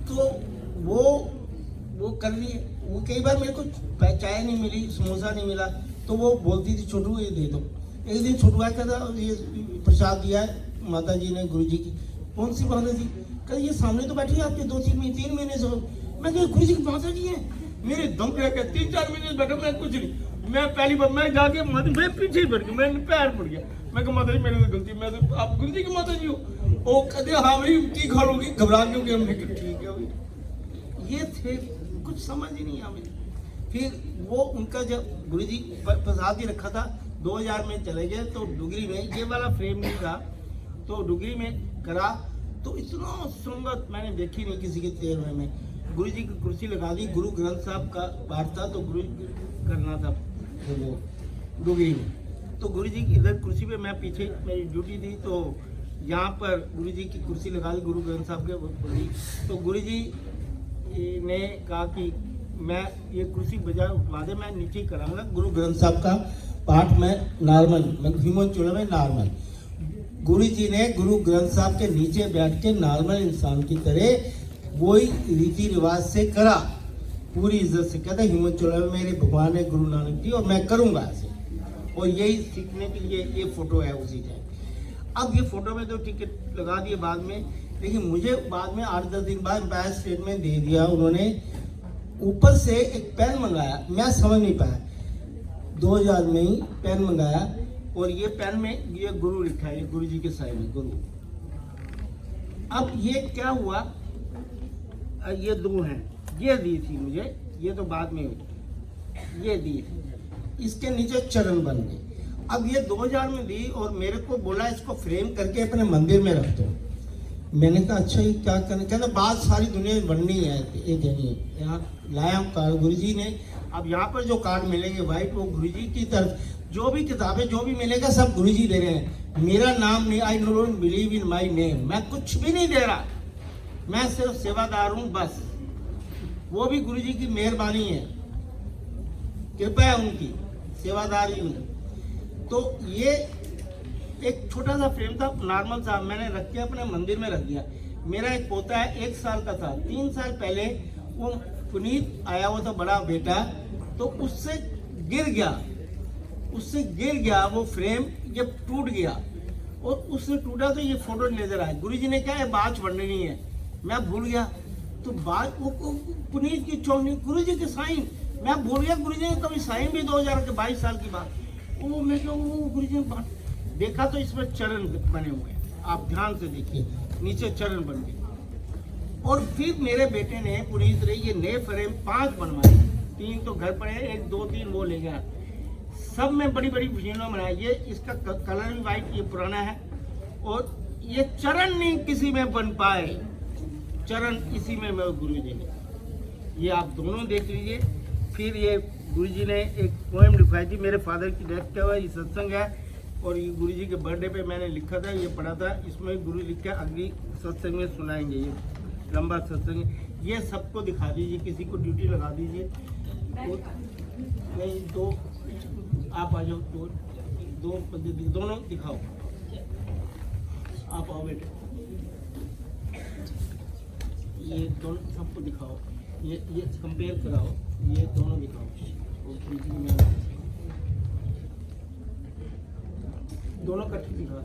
तो वो कर रही है। वो कई बार मेरे को चाय नहीं मिली, समोसा नहीं मिला, तो वो बोलती थी छोटू ये दे दो। एक दिन छोटू आया कहता ये प्रसाद दिया है माता जी ने गुरुजी की। कौन सी माता जी? कहते ये सामने तो बैठी है आपके 2-3 महीने से। मैं कह गुरुजी की माता जी है। मेरे दम रह गया, 3-4 महीने से बैठा, मैं कुछ नहीं। मैं पहली बार मैं जाके मैं पीछे ही पड़ गया, मैं पैर पड़ गया। मैं कहा माता जी मेरे से गलती, मैं तो आप गुरुजी की माता जी हो। वो कहते हाँ भाई की घर होगी, घबरा क्योंकि हमने कहा ठीक है भाई। ये थे, कुछ समझ ही नहीं हमें। फिर वो उनका जब गुरुजी प्रसाद ही रखा था, 2000 में चले गए तो डुगरी में ये वाला फ्रेम नहीं था, तो डुगरी में करा तो इतना संगत मैंने देखी नहीं किसी के 13वें में। गुरुजी की कुर्सी लगा दी, गुरु ग्रंथ साहब का पाठ था तो गुरु करना था वो डुगरी में। तो गुरुजी की इधर कुर्सी पे, मैं पीछे मेरी ड्यूटी थी, तो यहाँ पर गुरुजी की कुर्सी लगा दी गुरु ग्रंथ साहब के। तो गुरुजी ने कहा कि मैं ये कुर्सी बजाय उठवा दे, मैं नीचे ही कराऊंगा गुरु ग्रंथ साहब का पाठ। मैं नॉर्मल, मैं ह्यूमन चूल्हा में नॉर्मल, गुरुजी ने गुरु ग्रंथ साहब के नीचे बैठ के नॉर्मल इंसान की तरह वही रीति रिवाज से करा, पूरी इज्जत से। कहता ह्यूमन चूल्हा में मेरे भगवान है गुरु नानक जी और मैं करूंगा ऐसे। और यही सीखने के लिए ये फोटो है उसी टाइम। अब ये फोटो में तो टिकट लगा दिए बाद में, लेकिन मुझे बाद में 8-10 दिन बाद एम्पायर स्टेट में दे दिया उन्होंने। ऊपर से एक पेन मंगाया, मैं समझ नहीं पाया, 2000 में ही पेन मंगाया, और ये पेन में ये गुरु लिखा है, ये गुरु जी के साइन है, गुरु। अब ये क्या हुआ, ये 2 हैं, ये दी थी मुझे, ये तो बाद में ये दी थी, इसके नीचे चरण बन गए। अब ये 2000 में दी और मेरे को बोला इसको फ्रेम करके अपने मंदिर में रख दो। मैंने कहा अच्छा ये क्या करना, कहना बात सारी दुनिया में बननी है, ये देनी है। यहाँ लाया हूँ कार्ड गुरु जी ने। अब यहाँ पर जो कार्ड मिलेंगे वाइट, वो गुरु जी की तरफ, जो भी किताबें जो भी मिलेगा सब गुरु जी दे रहे हैं, मेरा नाम नहीं। I don't believe in my name, मैं कुछ भी नहीं दे रहा, मैं सिर्फ सेवादार हूँ बस। वो भी गुरु जी की मेहरबानी है, कृपा है उनकी, सेवादारी हूँ। तो ये एक छोटा सा फ्रेम था, नॉर्मल सा, मैंने रख के अपने मंदिर में रख दिया। मेरा एक पोता है, 1 साल का था, 3 साल पहले वो पुनीत आया हुआ था बड़ा बेटा, तो उससे गिर गया वो फ्रेम, ये टूट गया, और उससे टूटा तो ये फोटो नजर आया। गुरुजी ने कहा ये बात बननी है, मैं भूल गया, तो बात वो पुनीत की चौनी गुरुजी के साइन, मैं भूल गया। गुरुजी ने कभी साइन भी 2022 साल की बात, वो मैं क्या वो गुरुजी ने बात देखा तो इसमें चरण बने हुए हैं, आप ध्यान से देखिए, नीचे चरण बन गए। और फिर मेरे बेटे ने पुनीत रे ये नए फ्रेम 5 बनवाए, 3 तो घर पर है, 1 2 3 वो ले गया, सब में बड़ी बड़ी मशीनों बनाई। ये इसका कलर भी वाइट, ये पुराना है, और ये चरण नहीं किसी में बन पाए, चरण इसी में गुरु जी ने, ये आप दोनों देख लीजिए। फिर ये गुरु जी ने एक पोएम लिखवाई थी, मेरे फादर की डेथ का हुआ, ये सत्संग है, और ये गुरु जी के बर्थडे पे मैंने लिखा था, ये पढ़ा था, इसमें गुरु लिखा अगली सत्संग में सुनाएंगे, ये लंबा सत्संग। ये सबको दिखा दीजिए, किसी को ड्यूटी लगा दीजिए, नहीं तो आप आ जाओ, दोनों दिखाओ, आप आओ बेटे, ये दोनों सबको दिखाओ, ये कंपेयर कराओ, ये दोनों दिखाओ, दोनों इकट्ठे दिखाओ।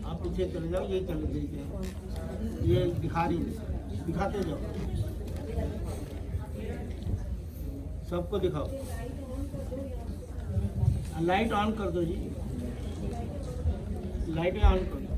आप पीछे चले जाओ, ये चले जाइए, ये दिखा रही है, दिखाते जाओ, सबको दिखाओ। लाइट ऑन कर दो जी, लाइटें ऑन कर दो।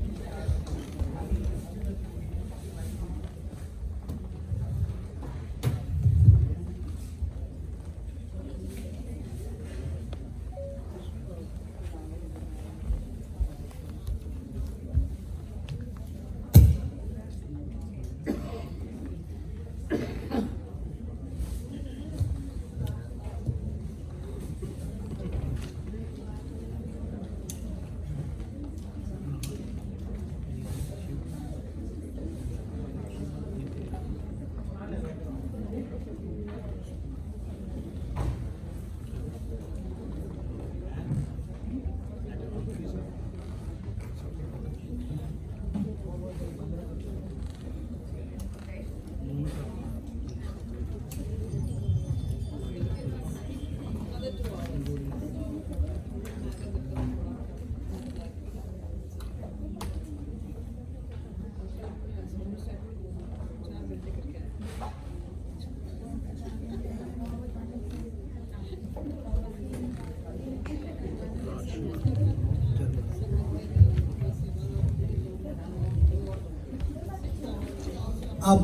अब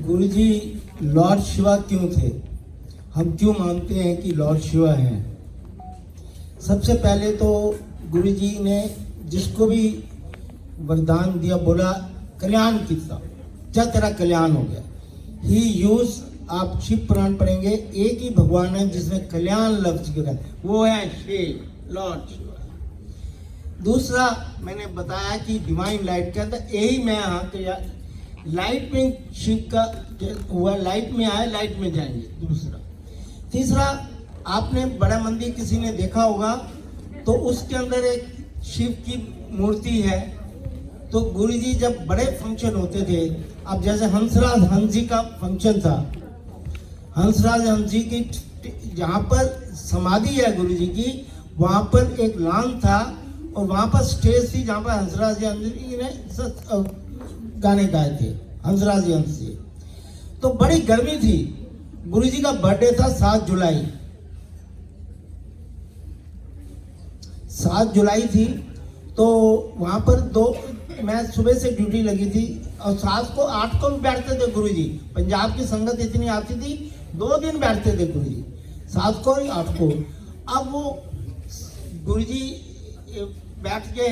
गुरुजी लॉर्ड शिवा क्यों थे, हम क्यों मानते हैं कि लॉर्ड शिवा हैं? सबसे पहले तो गुरुजी ने जिसको भी वरदान दिया, बोला कल्याण किया, जब तेरा कल्याण हो गया। ही यूज, आप शिव पुराण पढ़ेंगे, एक ही भगवान है जिसमें कल्याण लफ्ज गिरा, वो है शिव, लॉर्ड शिवा। दूसरा मैंने बताया कि डिवाइन लाइट का था, यही मैं यहाँ लाइट में शिव का हुआ, लाइट में आए लाइट में जाएंगे। दूसरा, तीसरा, आपने बड़ा मंदिर किसी ने देखा होगा तो उसके अंदर एक शिव की मूर्ति है। तो गुरुजी जब बड़े फंक्शन होते थे, अब जैसे हंसराज हंस जी का फंक्शन था, हंसराज हंस जी की जहाँ पर समाधि है गुरुजी की, वहाँ पर एक लॉन था और वहाँ पर स्टेज थी जहाँ पर हंसराज हंस जी ने गाने गाए थे हंसराज यंत्र से। तो बड़ी गर्मी थी, गुरुजी का बर्थडे था 7 जुलाई, 7 जुलाई थी। तो वहां पर मैं सुबह से ड्यूटी लगी थी और 7 को 8 को भी बैठते थे गुरुजी। पंजाब की संगत इतनी आती थी, 2 दिन बैठते थे गुरुजी, 7 को और 8 को। अब वो गुरुजी बैठ के,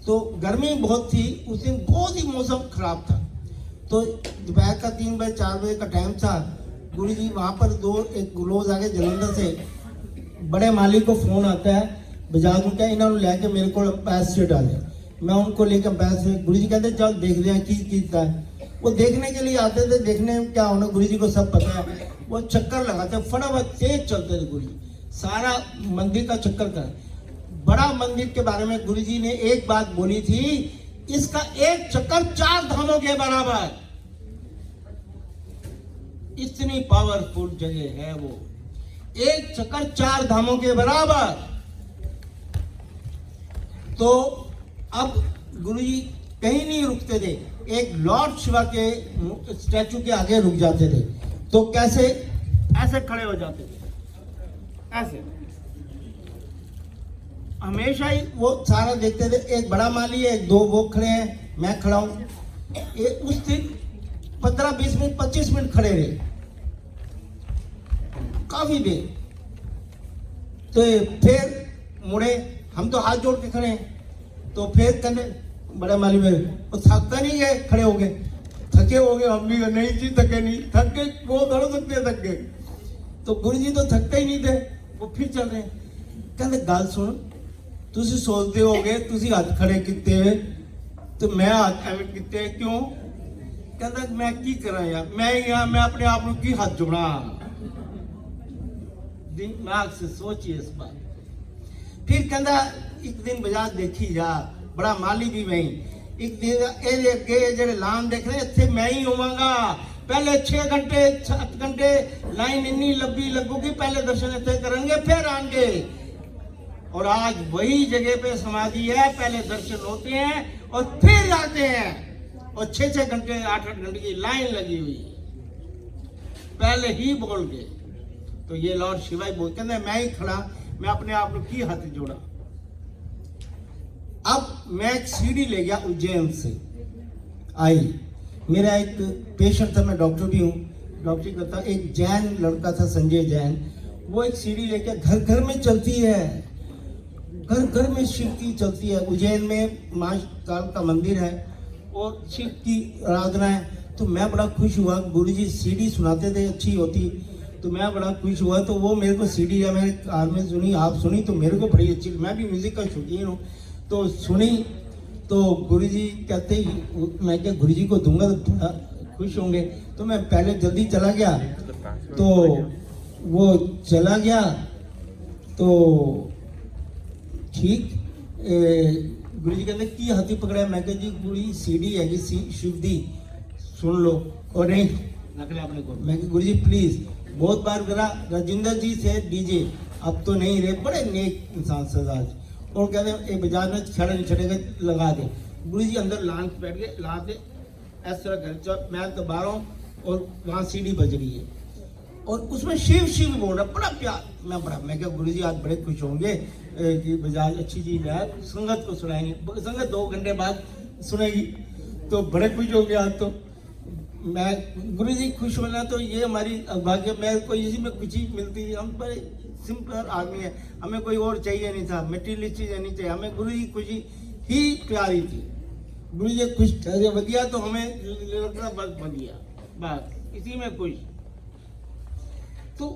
तो गर्मी बहुत थी उस दिन, बहुत ही मौसम खराब था। तो दोपहर का 3 बजे 4 बजे का टाइम था। गुरुजी वहाँ पर एक लोग आ गए जलंधर से, बड़े मालिक को फोन आता है बजाज में, क्या इन्होंने लेके मेरे को पैसे डाले। मैं उनको लेकर पैसे, गुरुजी कहते चल देख लिया की कीता है। वो देखने के लिए आते थे, देखने में क्या होना गुरुजी को सब पता है। वो चक्कर लगाते फटाफट तेज चलते थे गुरुजी, सारा मंदिर का चक्कर कर। बड़ा मंदिर के बारे में गुरुजी ने एक बात बोली थी, इसका एक चक्कर 4 धामों के बराबर। इतनी पावरफुल जगह है वो, एक चक्कर 4 धामों के बराबर। तो अब गुरुजी कहीं नहीं रुकते थे, एक लॉर्ड शिवा के स्टैचू के आगे रुक जाते थे। तो कैसे, ऐसे खड़े हो जाते थे, ऐसे हमेशा ही वो सारा देखते थे। एक बड़ा माली है, 2 वो खड़े हैं, मैं खड़ा हूं। उस दिन 15-20 मिनट 25 मिनट खड़े रहे, काफी देर। तो फिर मुड़े, हम तो हाथ जोड़ के खड़े हैं। तो फिर कहने बड़े माली में, वो थकता नहीं है, खड़े हो गए, थके हो गए। हम भी नहीं जी थके नहीं, थक गए, वो थोड़ा सकते थक गए। तो गुरुजी तो थकते ही नहीं थे, वो फिर चल रहे। कहते गल सुन, तुसी सोचते होगे तुसी हाथ खड़े किते, तो मैं हाथ एवं किते क्यों? कहता मैं की करा यार, मैं अपने आप को की हाथ जोड़ा। दिमाग से सोचिए इस बात। फिर कहता एक दिन बाजार देखी जा, बड़ा माली भी वही। एक दिन अगे जेडे लान देख रहे इतने मैं ही होवांगा। पहले 6 घंटे 7 घंटे लाइन इन्नी लंबी लगूगी, पहले दर्शन इतने करेंगे फिर आएंगे। और आज वही जगह पे समाधि है, पहले दर्शन होते हैं और फिर आते हैं। और 6-6 घंटे 8-8 घंटे की लाइन लगी हुई पहले ही बोल के। तो ये लॉर्ड शिवाई बोल कहते मैं ही खड़ा, मैं अपने आप को की हाथ जोड़ा। अब मैं एक सीढ़ी ले गया उज्जैन से आई, मेरा एक पेशेंट था, मैं डॉक्टर भी हूँ, डॉक्टरी करता। एक जैन लड़का था संजय जैन, वो एक सीढ़ी लेके घर घर में चलती है, घर घर में शिव की चलती है। उज्जैन में महाकाल का मंदिर है और शिव की आराधना है। तो मैं बड़ा खुश हुआ, गुरुजी सीढ़ी सुनाते थे अच्छी होती, तो मैं बड़ा खुश हुआ। तो वो मेरे को सीढ़ी है मेरे कार में सुनी, आप सुनी तो मेरे को बड़ी अच्छी, मैं भी म्यूजिक का शौकीन हूँ, तो सुनी। तो गुरुजी कहते ही मैं क्या गुरुजी को दूंगा तो खुश होंगे। तो मैं पहले जल्दी चला गया, तो वो चला गया तो ठीक। गुरुजी कहते की हाथी पकड़ा, मैं कहा जी गुरुजी सीढ़ी है शिव दी सुन लो। और नहीं नकले अपने को, मैं कहा गुरुजी प्लीज, बहुत बार करा राजेंद्र जी से डीजे, अब तो नहीं रहे, बड़े नेक इंसान सरदार। और कहते एक बाजार में छड़े लगा दे। गुरुजी अंदर लान बैठ गए, ला दे इस तरह घर, मैं तो बाहर हूँ और वहाँ सीढ़ी बज रही है और उसमें शिव शिव बोल रहा, बड़ा प्यार। मैं क्या गुरुजी आज बड़े खुश होंगे कि बाजार अच्छी चीज है, संगत को सुनाएंगे, संगत 2 घंटे बाद सुनेगी, तो बड़े खुश होंगे आज। तो मैं गुरुजी खुश होना तो ये हमारी भाग्य, मैं कोई इसी में खुशी मिलती है। हम बड़े सिंपल आदमी है, हमें कोई और चाहिए नहीं था, मटेरियल चीजें नहीं चाहिए, हमें गुरुजी की खुशी ही प्यारी थी। गुरुजी खुश ठहरे बढ़िया, तो हमें लगना बस बढ़िया, बस इसी में खुश। तो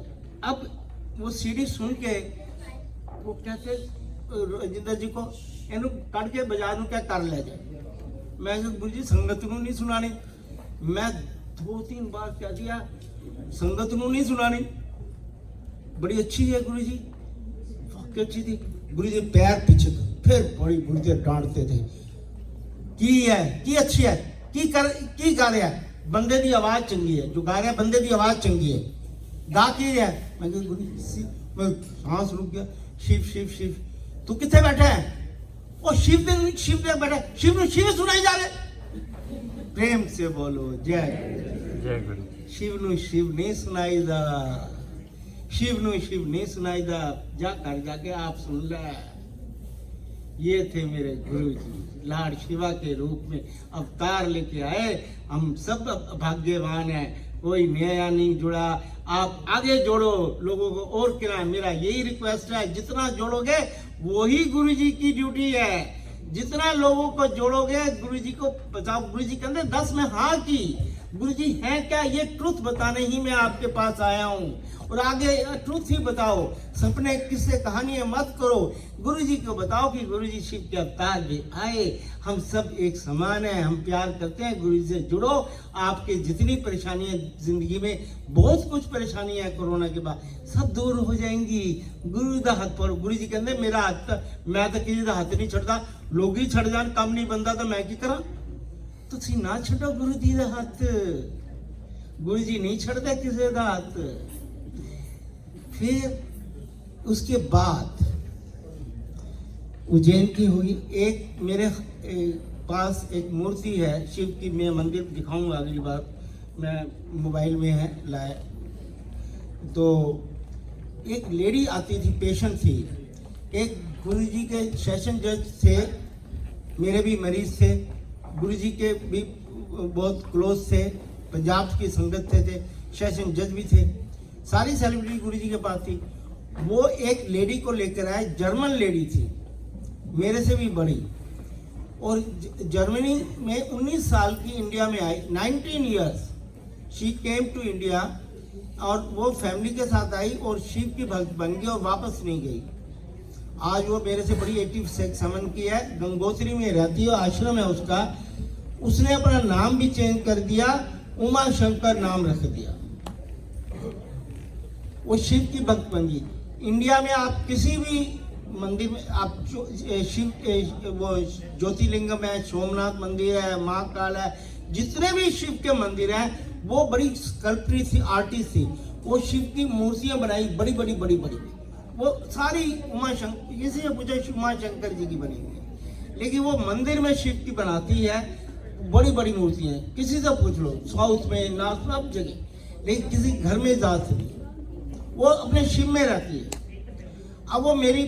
अब वो सीढ़ी सुन के वो कहते राजेंद्र जी को इन्हों कट के बाजार में क्या कर ले जाए। मैं गुरुजी संगत को नहीं सुनानी, मैं 2-3 बार क्या किया, संगत को नहीं सुनानी, बड़ी अच्छी है गुरुजी, वाकई अच्छी थी। गुरुजी पैर पीछे फिर बड़ी गुरुजी डांटते थे, की है की अच्छी है की गा रहा है, बंदे की आवाज चंगी है, जो गा रहा है बंदे की आवाज चंगी है, गा की है। मैं गुरुजी मैं सांस रुक गया, शिव शिव शिव, तू कितने बैठा है? वो शिव दे बैठा, शिव शिव सुनाई जा रहे। प्रेम से बोलो जय जय गुरु शिवनु शिव ने सुनाईदा, शिवनु शिव ने सुनाईदा, जा कर जाके आप सुन ले। ये थे मेरे गुरु जी, लाड शिवा के रूप में अवतार लेके आए। हम सब भाग्यवान हैं, कोई नया नहीं जुड़ा। आप आगे जोड़ो लोगों को, और क्या मेरा यही रिक्वेस्ट है, जितना जोड़ोगे वही गुरु जी की ड्यूटी है। जितना लोगों को जोड़ोगे गुरु जी को बचाओ। गुरु जी कहते 10 में हाँ की, गुरु जी है क्या, ये ट्रुथ बताने ही मैं आपके पास आया हूँ। और आगे ट्रुथ ही बताओ, सपने किससे कहानियां मत करो, गुरु जी को बताओ कि गुरु जी शिव के अवतार भी आए। हम सब एक समान हैं, हम प्यार करते हैं। गुरु जी से जुड़ो, आपके जितनी परेशानियां जिंदगी में, बहुत कुछ परेशानियां कोरोना के बाद सब दूर हो जाएंगी। गुरु का हाथ पर, गुरु जी कहते मेरा हाथ, मैं तो किसी का हाथ नहीं छड़ता, लोग ही छड़ जान, काम नहीं बनता तो मैं की करा। तुसी ना छड़ो गुरु जी का हाथ, गुरु जी नहीं छड़ते किसी का हाथ। फिर उसके बाद उज्जैन की हुई, एक मेरे पास एक मूर्ति है शिव की, मैं मंदिर दिखाऊंगा अगली बार, मैं मोबाइल में है लाए। तो एक लेडी आती थी, पेशेंट थी, एक गुरु जी के सेशन जज थे, मेरे भी मरीज थे, गुरु जी के भी बहुत क्लोज थे, पंजाब की संगत थे, सेशन जज भी थे, सारी सेलिब्रिटी गुरु जी के पास थी। वो एक लेडी को लेकर आए, जर्मन लेडी थी, मेरे से भी बड़ी, और जर्मनी में 19 साल की इंडिया में आई, 19 years she came to India, और वो फैमिली के साथ आई और शिव की भक्त बन गई और वापस नहीं गई। आज वो मेरे से बड़ी एक्टिव सेक्स समन की है, गंगोत्री में रहती है, आश्रम है उसका। उसने अपना नाम भी चेंज कर दिया, उमा शंकर नाम रख दिया, वो शिव की भक्त बन गई। इंडिया में आप किसी भी मंदिर में आप शिव, वो ज्योतिर्लिंगम है, सोमनाथ मंदिर है, महाकाल है, जितने भी शिव के मंदिर हैं, वो बड़ी स्कल्पट्री थी, आर्टिस्ट थी, वो शिव की मूर्तियां बनाई बड़ी बड़ी बड़ी बड़ी, वो सारी उमा शंकर, किसी ने पूछा उमा शंकर जी की बनी हुई है, लेकिन वो मंदिर में शिव की बनाती है बड़ी बड़ी मूर्तियां। किसी से पूछ लो, साउथ में, नॉर्थ में, सब जगह, लेकिन किसी घर में जात नहीं, वो अपने शिव में रहती है। अब वो मेरी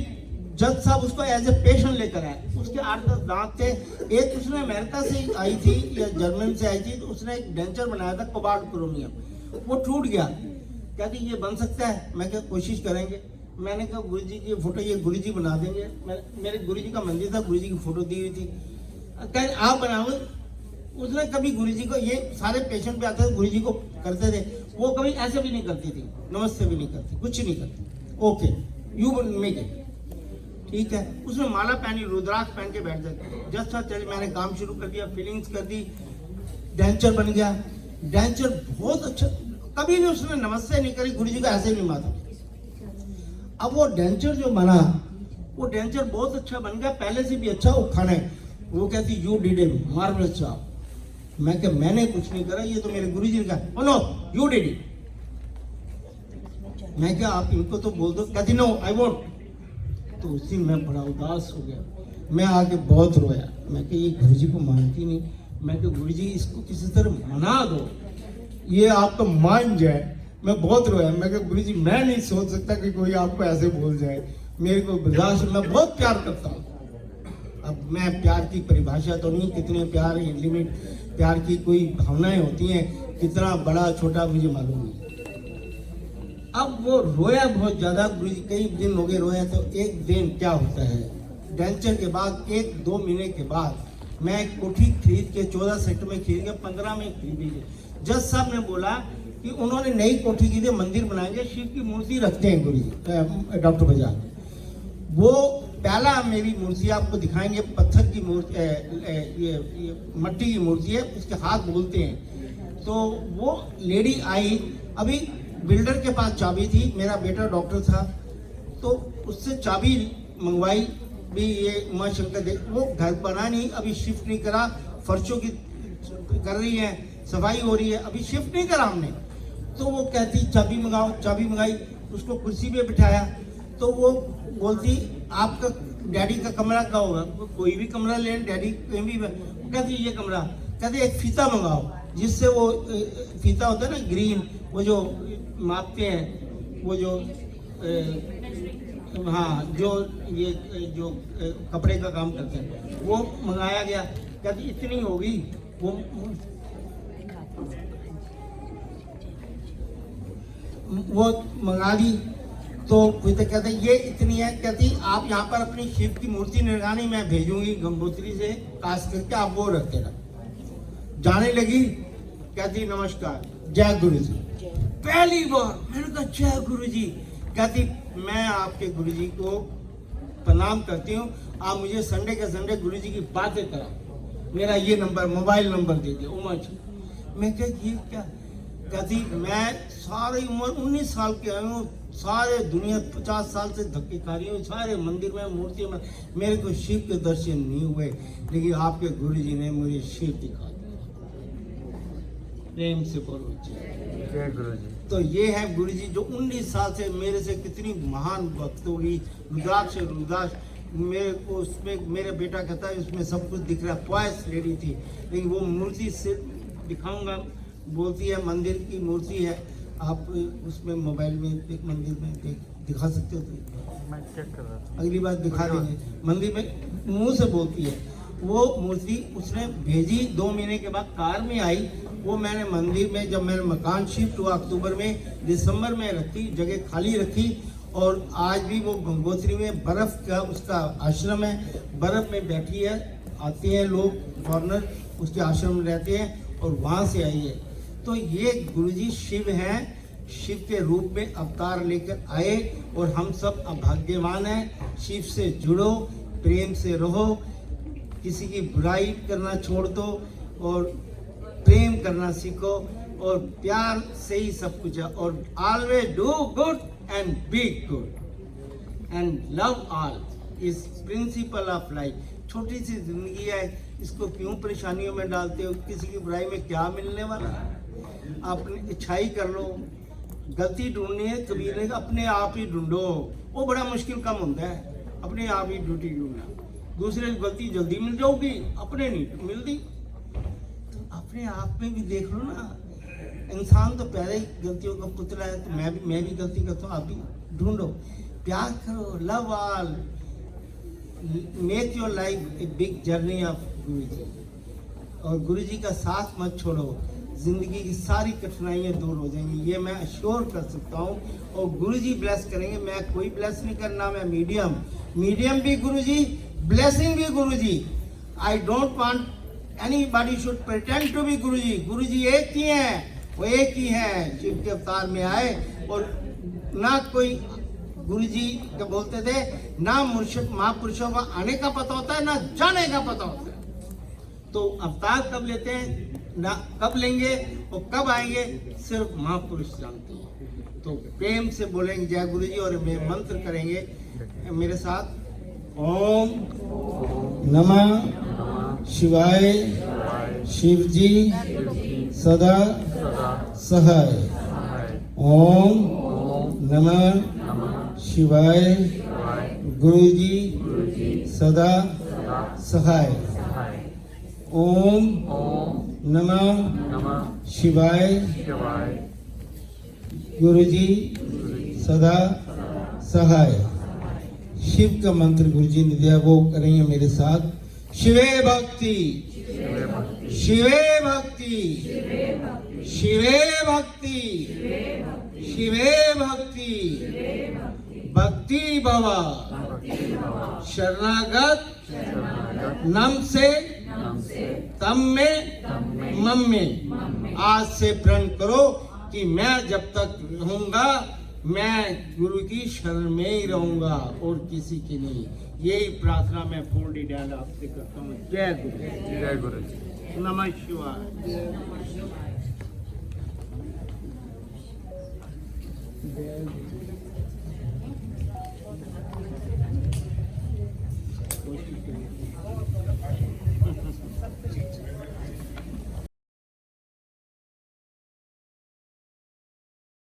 जज साहब उसको एज ए पेशेंट लेकर आए, उसके 8-10 दांत थे। एक उसने अमेरिका से आई थी या जर्मन से आई थी, तो उसने एक डेंचर बनाया था कोबाल्ट क्रोमियम, वो टूट गया। कहती ये बन सकता है, मैं क्या कोशिश करेंगे। मैंने कहा गुरु जी की फोटो, ये गुरु जी बना देंगे। मेरे गुरु जी का मंदिर था, गुरु जी की फोटो दी हुई थी, कह आप बनाओगे। उसने कभी गुरु जी को, ये सारे पेशेंट पे आते थे, गुरु जी को करते थे, वो कभी ऐसे भी नहीं करती थी, नमस्ते भी नहीं करती, कुछ नहीं करती, ओके यू मेक इट, ठीक है। उसने माला पहनी, रुद्राक्ष पहन के बैठ जाती, जस्ट साथ चले, मैंने काम शुरू कर दिया, फीलिंग्स कर दी, डेंचर बन गया। डेंचर बहुत अच्छा, कभी भी उसने नमस्ते नहीं करी, गुरु जी को ऐसे नहीं माता। अब वो डेंचर जो बना, वो डेंचर बहुत अच्छा बन गया, पहले से भी अच्छा। वो खाने, वो कहती you did a marvellous job. मैं क्या, मैंने कुछ नहीं करा, ये तो मेरे गुरु जी ने कहा। No you did it. मैं क्या, आप इनको तो बोल दो। कहती नो आई वोंट। तो उस दिन मैं बड़ा उदास हो गया, मैं आके बहुत रोया। मैं क्या, ये गुरु जी को मानती नहीं। मैं क्या, गुरु जी इसको किसी तरह मना दो, ये आपको मान जाए। मैं बहुत रोया। मैं क्या, गुरु जी मैं नहीं सोच सकता कि कोई आपको ऐसे बोल जाए, मेरे को बर्दाश्त, मैं बहुत प्यार करता हूँ। अब मैं प्यार की परिभाषा तो नहीं, कितने प्यार है, लिमिट प्यार की कोई भावनाएं होती हैं, कितना बड़ा छोटा मुझे मालूम नहीं। अब वो रोया बहुत ज्यादा, गुरु जी कई दिन हो गए रोया। तो एक दिन क्या होता है, डेंचर के बाद 1-2 महीने के बाद मैं एक कोठी खरीद के 14 सेक्टर में खरीद के 15 में खरीदी थी। जज साहब ने बोला कि उन्होंने नई कोठी की थी, मंदिर बनाएंगे, शिव की मूर्ति रखते हैं गुरु जी, डॉक्टर बजाज। वो पहला मेरी मूर्ति आपको दिखाएंगे, पत्थर की मूर्ति, ये मट्टी की मूर्ति है, उसके हाथ बोलते हैं। तो वो लेडी आई, अभी बिल्डर के पास चाबी थी, मेरा बेटा डॉक्टर था, तो उससे चाबी मंगवाई भी, ये उमा शंकर दे, वो घर बना नहीं, अभी शिफ्ट नहीं करा, फर्शों की कर रही है, सफाई हो रही है, अभी शिफ्ट नहीं करा हमने। तो वो कहती चाबी मंगाओ, चाबी मंगाई, उसको कुर्सी पे बिठाया। तो वो बोलती आपका डैडी का कमरा क्या होगा, कोई भी कमरा ले, डैडी कहीं भी। वो कहती ये कमरा, कहते एक फीता मंगाओ जिससे वो फीता होता है ना ग्रीन, वो जो मापते हैं, वो जो हाँ जो ये जो कपड़े का काम करते हैं, वो मंगाया गया। कहते इतनी होगी, वो मंगा ली। तो कोई तो कहते ये इतनी है, कहती आप यहाँ पर अपनी शिव की मूर्ति निर्माणी मैं भेजूंगी गंगोत्री से काश करके, आप वो रखते ना। जाने लगी, कहती नमस्कार, जय गुरु जी। पहली बार मैंने कहा जय गुरु जी। कहती मैं आपके गुरु जी को प्रणाम करती हूँ, आप मुझे संडे के संडे गुरु जी की बातें कराओ, मेरा ये नंबर मोबाइल नंबर दे दिया उमर। मैं क्या ये क्या? कहती मैं सारी उम्र 19 साल की आई हूँ, सारे दुनिया 50 साल से धक्के खा रही हूँ, सारे मंदिर में मूर्ति में मेरे को शिव के दर्शन नहीं हुए, लेकिन आपके गुरु जी ने मुझे शिव दिखा दिया। प्रेम से बोलो जय गुरु जी। तो ये है गुरु जी जो 19 साल से मेरे से कितनी महान भक्त होगी। रुद्राक्ष मेरे को उसमें मेरा बेटा कहता है उसमें सब कुछ दिख रहा है, पॉइस लेडी थी, लेकिन वो मूर्ति से दिखाऊंगा, बोलती है मंदिर की मूर्ति है, आप उसमें मोबाइल में एक मंदिर में दिखा सकते हो तो मैं चेक कर रहा था, अगली बार दिखा देंगे। मंदिर में मुंह से बोलती है वो मूर्ति, उसने भेजी 2 महीने के बाद कार में आई। वो मैंने मंदिर में जब मैंने मकान शिफ्ट हुआ अक्टूबर में, दिसंबर में रखी, जगह खाली रखी, और आज भी वो गंगोत्री में बर्फ का उसका आश्रम है, बर्फ में बैठी है, आते हैं लोग फॉरनर उसके आश्रम में रहते हैं और वहाँ से आई है। तो ये गुरुजी शिव हैं, शिव के रूप में अवतार लेकर आए, और हम सब अभाग्यवान हैं। शिव से जुड़ो, प्रेम से रहो, किसी की बुराई करना छोड़ दो और प्रेम करना सीखो, और प्यार से ही सब कुछ है। और always do good and be good and love all is principle of life. छोटी सी जिंदगी है, इसको क्यों परेशानियों में डालते हो? किसी की बुराई में क्या मिलने वाला है? अपनी अच्छाई कर लो। गलती ढूंढनी है, कबीर ने अपने आप ही ढूंढो, वो बड़ा मुश्किल काम होता है, अपने आप ही ड्यूटी ढूंढना। दूसरे की गलती जल्दी मिल जाओगी, अपने नहीं मिलती। तो अपने आप में भी देख लो ना, इंसान तो पहले ही गलतियों का पुतला है। तो मैं भी गलती करता हूँ, आप भी ढूंढो, प्यार करो, love all, make your life a big journey of गुरु जी। और गुरु जी का साथ मत छोड़ो, जिंदगी की सारी कठिनाइयाँ दूर हो जाएंगी, ये मैं अश्योर कर सकता हूँ। और गुरु जी ब्लेस करेंगे, मैं कोई ब्लेस नहीं करना, मैं मीडियम भी गुरु जी, ब्लेसिंग भी guru ji. I don't want anybody should pretend to be guru ji. गुरु जी एक ही हैं, वो एक ही हैं, शिव के अवतार में आए। और ना कोई गुरु जी क्या बोलते थे, ना महापुरुषों का आने का पता होता है, ना जाने का पता होता है। तो अवतार कब लेते हैं, ना कब लेंगे और कब आएंगे, सिर्फ महापुरुष जानते हैं। तो प्रेम से बोलेंगे जय गुरु जी, और मैं मंत्र करेंगे मेरे साथ। ओम नमः शिवाय, शिव जी सदा सहाय। ओम नमः शिवाय, गुरु जी सदा सहाय। ओम नमः शिवाय, गुरु जी सदा सहाय। शिव का मंत्र गुरु जी ने दिया, वो करेंगे मेरे साथ। शिवे भक्ति, शिवे भक्ति, शिवे भक्ति, शिवे भक्ति, भक्ति भवा शरणागत नम से तम में मम में। आज से प्रण करो कि मैं जब तक रहूंगा, मैं गुरु की शरण में ही रहूंगा और किसी की नहीं। यही प्रार्थना मैं फुल डिटेल आपसे करता हूँ। जय गुरु, जय गुरु जी। नमः शिवाय। कोशिश करिए।